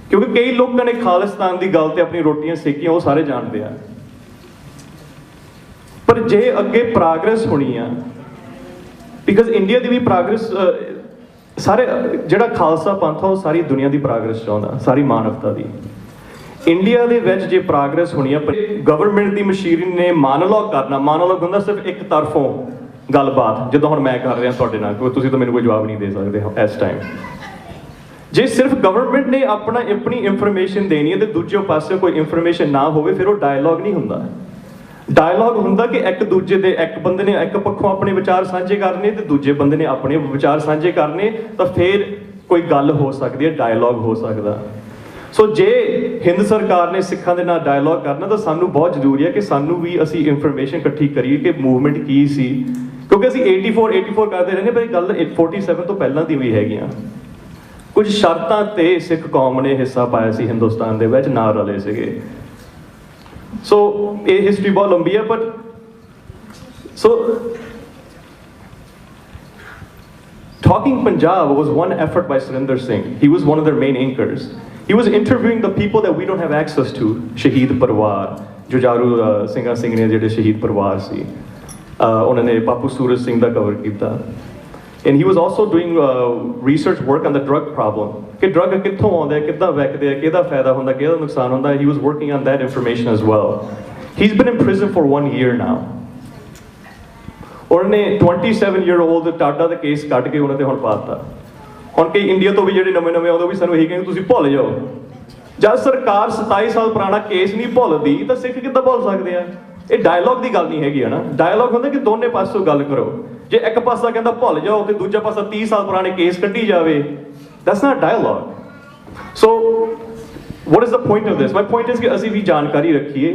ਕਿਉਂਕਿ ਕਈ ਲੋਕਾਂ ਨੇ ਖਾਲਿਸਤਾਨ ਦੀ ਗੱਲ ਤੇ ਆਪਣੀ ਰੋਟੀਆਂ ਸੇਕੀਆਂ, ਉਹ ਸਾਰੇ ਜਾਣਦੇ ਆ। ਪਰ ਜੇ ਅੱਗੇ ਪ੍ਰੋਗਰੈਸ ਹੋਣੀ ਆ, because India the we progress, ਸਾਰੇ ਜਿਹੜਾ ਖਾਲਸਾ ਪੰਥ ਆ ਉਹ ਸਾਰੀ ਦੁਨੀਆ ਦੀ ਪ੍ਰੋਗਰੈਸ ਚਾਹੁੰਦਾ, ਸਾਰੀ ਮਾਨਵਤਾ ਦੀ। ਇੰਡੀਆ ਦੇ ਵਿੱਚ ਜੇ ਪ੍ਰੋਗਰੈਸ ਹੋਣੀ ਆ, ਪਰ ਗਵਰਨਮੈਂਟ ਦੀ ਮਸ਼ੀਨਰੀ ਨੇ ਮੋਨੋਲੋਗ ਕਰਨਾ। ਮੋਨੋਲੋਗ ਹੁੰਦਾ ਸਿਰਫ ਇੱਕ ਤਰਫੋਂ ਗੱਲਬਾਤ, ਜਦੋਂ ਹੁਣ ਮੈਂ ਕਰ ਰਿਹਾ ਤੁਹਾਡੇ ਨਾਲ, ਕਿਉਂਕਿ ਤੁਸੀਂ ਤਾਂ ਮੈਨੂੰ ਕੋਈ ਜਵਾਬ ਨਹੀਂ ਦੇ ਸਕਦੇ ਇਸ ਟਾਈਮ। ਜੇ ਸਿਰਫ ਗਵਰਨਮੈਂਟ ਨੇ ਆਪਣੀ ਇਨਫੋਰਮੇਸ਼ਨ ਦੇਣੀ ਹੈ ਤੇ ਦੂਜੇ ਪਾਸੇ ਕੋਈ ਇਨਫੋਰਮੇਸ਼ਨ ਨਾ ਹੋਵੇ, ਫਿਰ ਉਹ ਡਾਇਲੌਗ ਨਹੀਂ ਹੁੰਦਾ। ਡਾਇਲੌਗ ਹੁੰਦਾ ਕਿ ਇੱਕ ਦੂਜੇ ਦੇ, ਇੱਕ ਬੰਦੇ ਨੇ ਇੱਕ ਪੱਖੋਂ ਆਪਣੇ ਵਿਚਾਰ ਸਾਂਝੇ ਕਰਨੇ ਤੇ ਦੂਜੇ ਬੰਦੇ ਨੇ ਆਪਣੇ ਵਿਚਾਰ ਸਾਂਝੇ ਕਰਨੇ, ਤਾਂ ਫਿਰ ਕੋਈ ਗੱਲ ਹੋ ਸਕਦੀ ਹੈ, ਡਾਇਲੌਗ ਹੋ ਸਕਦਾ। ਸੋ ਜੇ ਹਿੰਦ ਸਰਕਾਰ ਨੇ ਸਿੱਖਾਂ ਦੇ ਨਾਲ ਡਾਇਲੋਗ ਕਰਨਾ ਤਾਂ ਸਾਨੂੰ ਬਹੁਤ ਜ਼ਰੂਰੀ ਹੈ ਕਿ ਸਾਨੂੰ ਵੀ ਅਸੀਂ ਇਨਫੋਰਮੇਸ਼ਨ ਇਕੱਠੀ ਕਰੀਏ ਕਿ ਮੂਵਮੈਂਟ ਕੀ ਸੀ, ਕਿਉਂਕਿ ਅਸੀਂ 84 ਕਰਦੇ ਰਹਿੰਦੇ, ਪਰ ਇਹ ਗੱਲ 47 ਤੋਂ ਪਹਿਲਾਂ ਦੀ ਵੀ ਹੈਗੀਆਂ। ਕੁਝ ਸ਼ਰਤਾਂ ਤੇ ਸਿੱਖ ਕੌਮ ਨੇ ਹਿੱਸਾ ਪਾਇਆ ਸੀ ਹਿੰਦੁਸਤਾਨ ਦੇ ਵਿੱਚ, ਨਾਲ ਰਲੇ ਸੀਗੇ। ਸੋ ਇਹ ਹਿਸਟਰੀ ਬਹੁਤ ਲੰਬੀ ਹੈ, ਪਰ ਸੋ Talking Punjab was one effort by Surinder Singh. He was one of their main anchors. He was interviewing the people that we don't have access to. Shaheed Parwar, Jujaru Singha Singh ne ਜਿਹੜੇ ਸ਼ਹੀਦ ਪਰਿਵਾਰ ਸੀ, ਉਹਨਾਂ ਨੇ ਬਾਪੂ ਸੂਰਜ ਸਿੰਘ ਦਾ cover ਕੀਤਾ। And he was also doing research work on the drug problem. ਕਿ drug ਕਿੱਥੋਂ ਆਉਂਦਾ ਹੈ, ਕਿੱਦਾਂ ਵਿਕਦੇ ਆ, ਕਿਹਦਾ ਫਾਇਦਾ ਹੁੰਦਾ, ਕਿਹਦਾ ਨੁਕਸਾਨ ਹੁੰਦਾ। He was working on that information as well. He's been in prison for 1 year now. ਉਹਨੇ 27-year-old ਟਾਡਾ ਦਾ ਕੇਸ ਕੱਢ ਕੇ ਉਹਨਾਂ ਤੇ ਹੁਣ ਪਾਤਾ। ਹੁਣ ਕਈ ਇੰਡੀਆ ਤੋਂ ਵੀ ਜਿਹੜੇ ਨਵੇਂ ਆਉਂਦੇ ਵੀ ਸਾਨੂੰ ਇਹੀ ਕਹਿੰਦੇ ਤੁਸੀਂ ਭੁੱਲ ਜਾਓ। ਜਦ ਸਰਕਾਰ 27 ਸਾਲ ਪੁਰਾਣਾ ਕੇਸ ਨਹੀਂ ਭੁੱਲਦੀ ਤਾਂ ਸਿੱਖ ਕਿੱਦਾਂ ਭੁੱਲ ਸਕਦੇ ਆ? ਇਹ ਡਾਇਲੌਗ ਦੀ ਗੱਲ ਨਹੀਂ ਹੈਗੀ ਹੈ ਨਾ। ਡਾਇਲੌਗ ਹੁੰਦਾ ਕਿ ਦੋਨੇ ਪਾਸੋਂ ਗੱਲ ਕਰੋ। ਜੇ ਇੱਕ ਪਾਸਾ ਕਹਿੰਦਾ ਭੁੱਲ ਜਾਓ ਤੇ ਦੂਜਾ ਪਾਸਾ 30 ਸਾਲ ਪੁਰਾਣੇ ਕੇਸ ਕੱਢੀ ਜਾਵੇ, that's not dialogue. So what is the point of this? My point is ਕਿ ਅਸੀਂ ਵੀ ਜਾਣਕਾਰੀ ਰੱਖੀਏ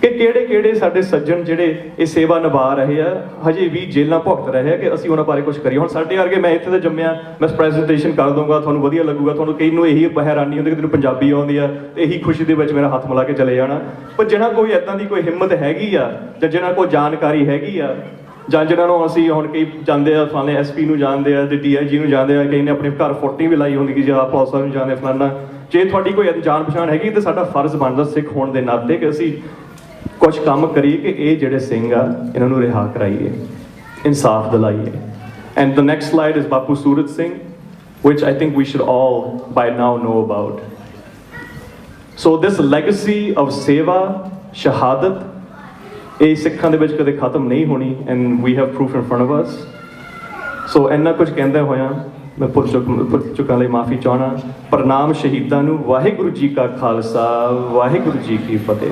ਕਿ ਕਿਹੜੇ ਸਾਡੇ ਸੱਜਣ ਜਿਹੜੇ ਇਹ ਸੇਵਾ ਨਿਭਾ ਰਹੇ ਆ, ਹਜੇ ਵੀ ਜੇਲ੍ਹਾਂ ਭੁਗਤ ਰਹੇ ਆ, ਕਿ ਅਸੀਂ ਉਹਨਾਂ ਬਾਰੇ ਕੁਝ ਕਰੀਏ। ਹੁਣ ਸਾਡੇ ਵਰਗੇ, ਮੈਂ ਇੱਥੇ ਤਾਂ ਜੰਮਿਆ, ਮੈਂ ਪ੍ਰੈਜੈਂਟੇਸ਼ਨ ਕਰ ਦੂੰਗਾ, ਤੁਹਾਨੂੰ ਵਧੀਆ ਲੱਗੂਗਾ, ਤੁਹਾਨੂੰ ਕਈ ਨੂੰ ਇਹੀ ਹੈਰਾਨੀ ਹੁੰਦੀ ਕਿ ਤੈਨੂੰ ਪੰਜਾਬੀ ਆਉਂਦੀ ਆ, ਤੇ ਇਹੀ ਖੁਸ਼ੀ ਦੇ ਵਿੱਚ ਮੇਰਾ ਹੱਥ ਮਿਲਾ ਕੇ ਚਲੇ ਜਾਣਾ। ਪਰ ਜਿਹਨਾਂ ਕੋਈ ਇੱਦਾਂ ਦੀ ਕੋਈ ਹਿੰਮਤ ਹੈਗੀ ਆ, ਜਾਂ ਜਿਹਨਾਂ ਕੋਲ ਜਾਣਕਾਰੀ ਹੈਗੀ ਆ, ਜਾਂ ਜਿਹਨਾਂ ਨੂੰ ਅਸੀਂ ਹੁਣ ਕਈ ਜਾਂਦੇ ਆ, ਫਲਾਣੇ SP ਨੂੰ ਜਾਣਦੇ ਆ ਤੇ DIG ਨੂੰ ਜਾਣਦੇ ਆ, ਕਈ ਨੇ ਆਪਣੇ ਘਰ ਫੋਟੋ ਵੀ ਲਾਈ ਹੁੰਦੀ ਕਿ ਜੇ ਆਪ ਪੁਲਿਸ ਨੂੰ ਜਾਣਦੇ ਫਲਾਣਾ। ਜੇ ਤੁਹਾਡੀ ਕੋਈ ਜਾਣ ਪਛਾਣ ਹੈਗੀ ਤਾਂ ਸਾਡਾ ਫਰਜ਼ ਬਣਦਾ ਸਿੱਖ ਹੋਣ ਦੇ ਨਾਤੇ ਕਿ ਅਸੀਂ ਕੁਝ ਕੰਮ ਕਰੀਏ ਕਿ ਇਹ ਜਿਹੜੇ ਸਿੰਘ ਆ ਇਹਨਾਂ ਨੂੰ ਰਿਹਾ ਕਰਾਈਏ, ਇਨਸਾਫ ਦਿਲਾਈਏ। And the next slide is Bapu Suraj Singh, which I think we should all by now know about. So this legacy of seva, shahadat, ਇਹ ਸਿੱਖਾਂ ਦੇ ਵਿੱਚ ਕਦੇ ਖਤਮ ਨਹੀਂ ਹੋਣੀ, and we have proof in front of us. So ਇੰਨਾ ਕੁਝ ਕਹਿੰਦੇ ਹੋਇਆ ਮੈਂ ਭੁੱਲ ਚੁੱਕਾਂ ਲਈ ਮਾਫੀ ਚਾਹਣਾ। ਪ੍ਰਣਾਮ ਸ਼ਹੀਦਾਂ ਨੂੰ। ਵਾਹਿਗੁਰੂ ਜੀ ਕਾ ਖਾਲਸਾ, ਵਾਹਿਗੁਰੂ ਜੀ ਕੀ ਫਤਿਹ।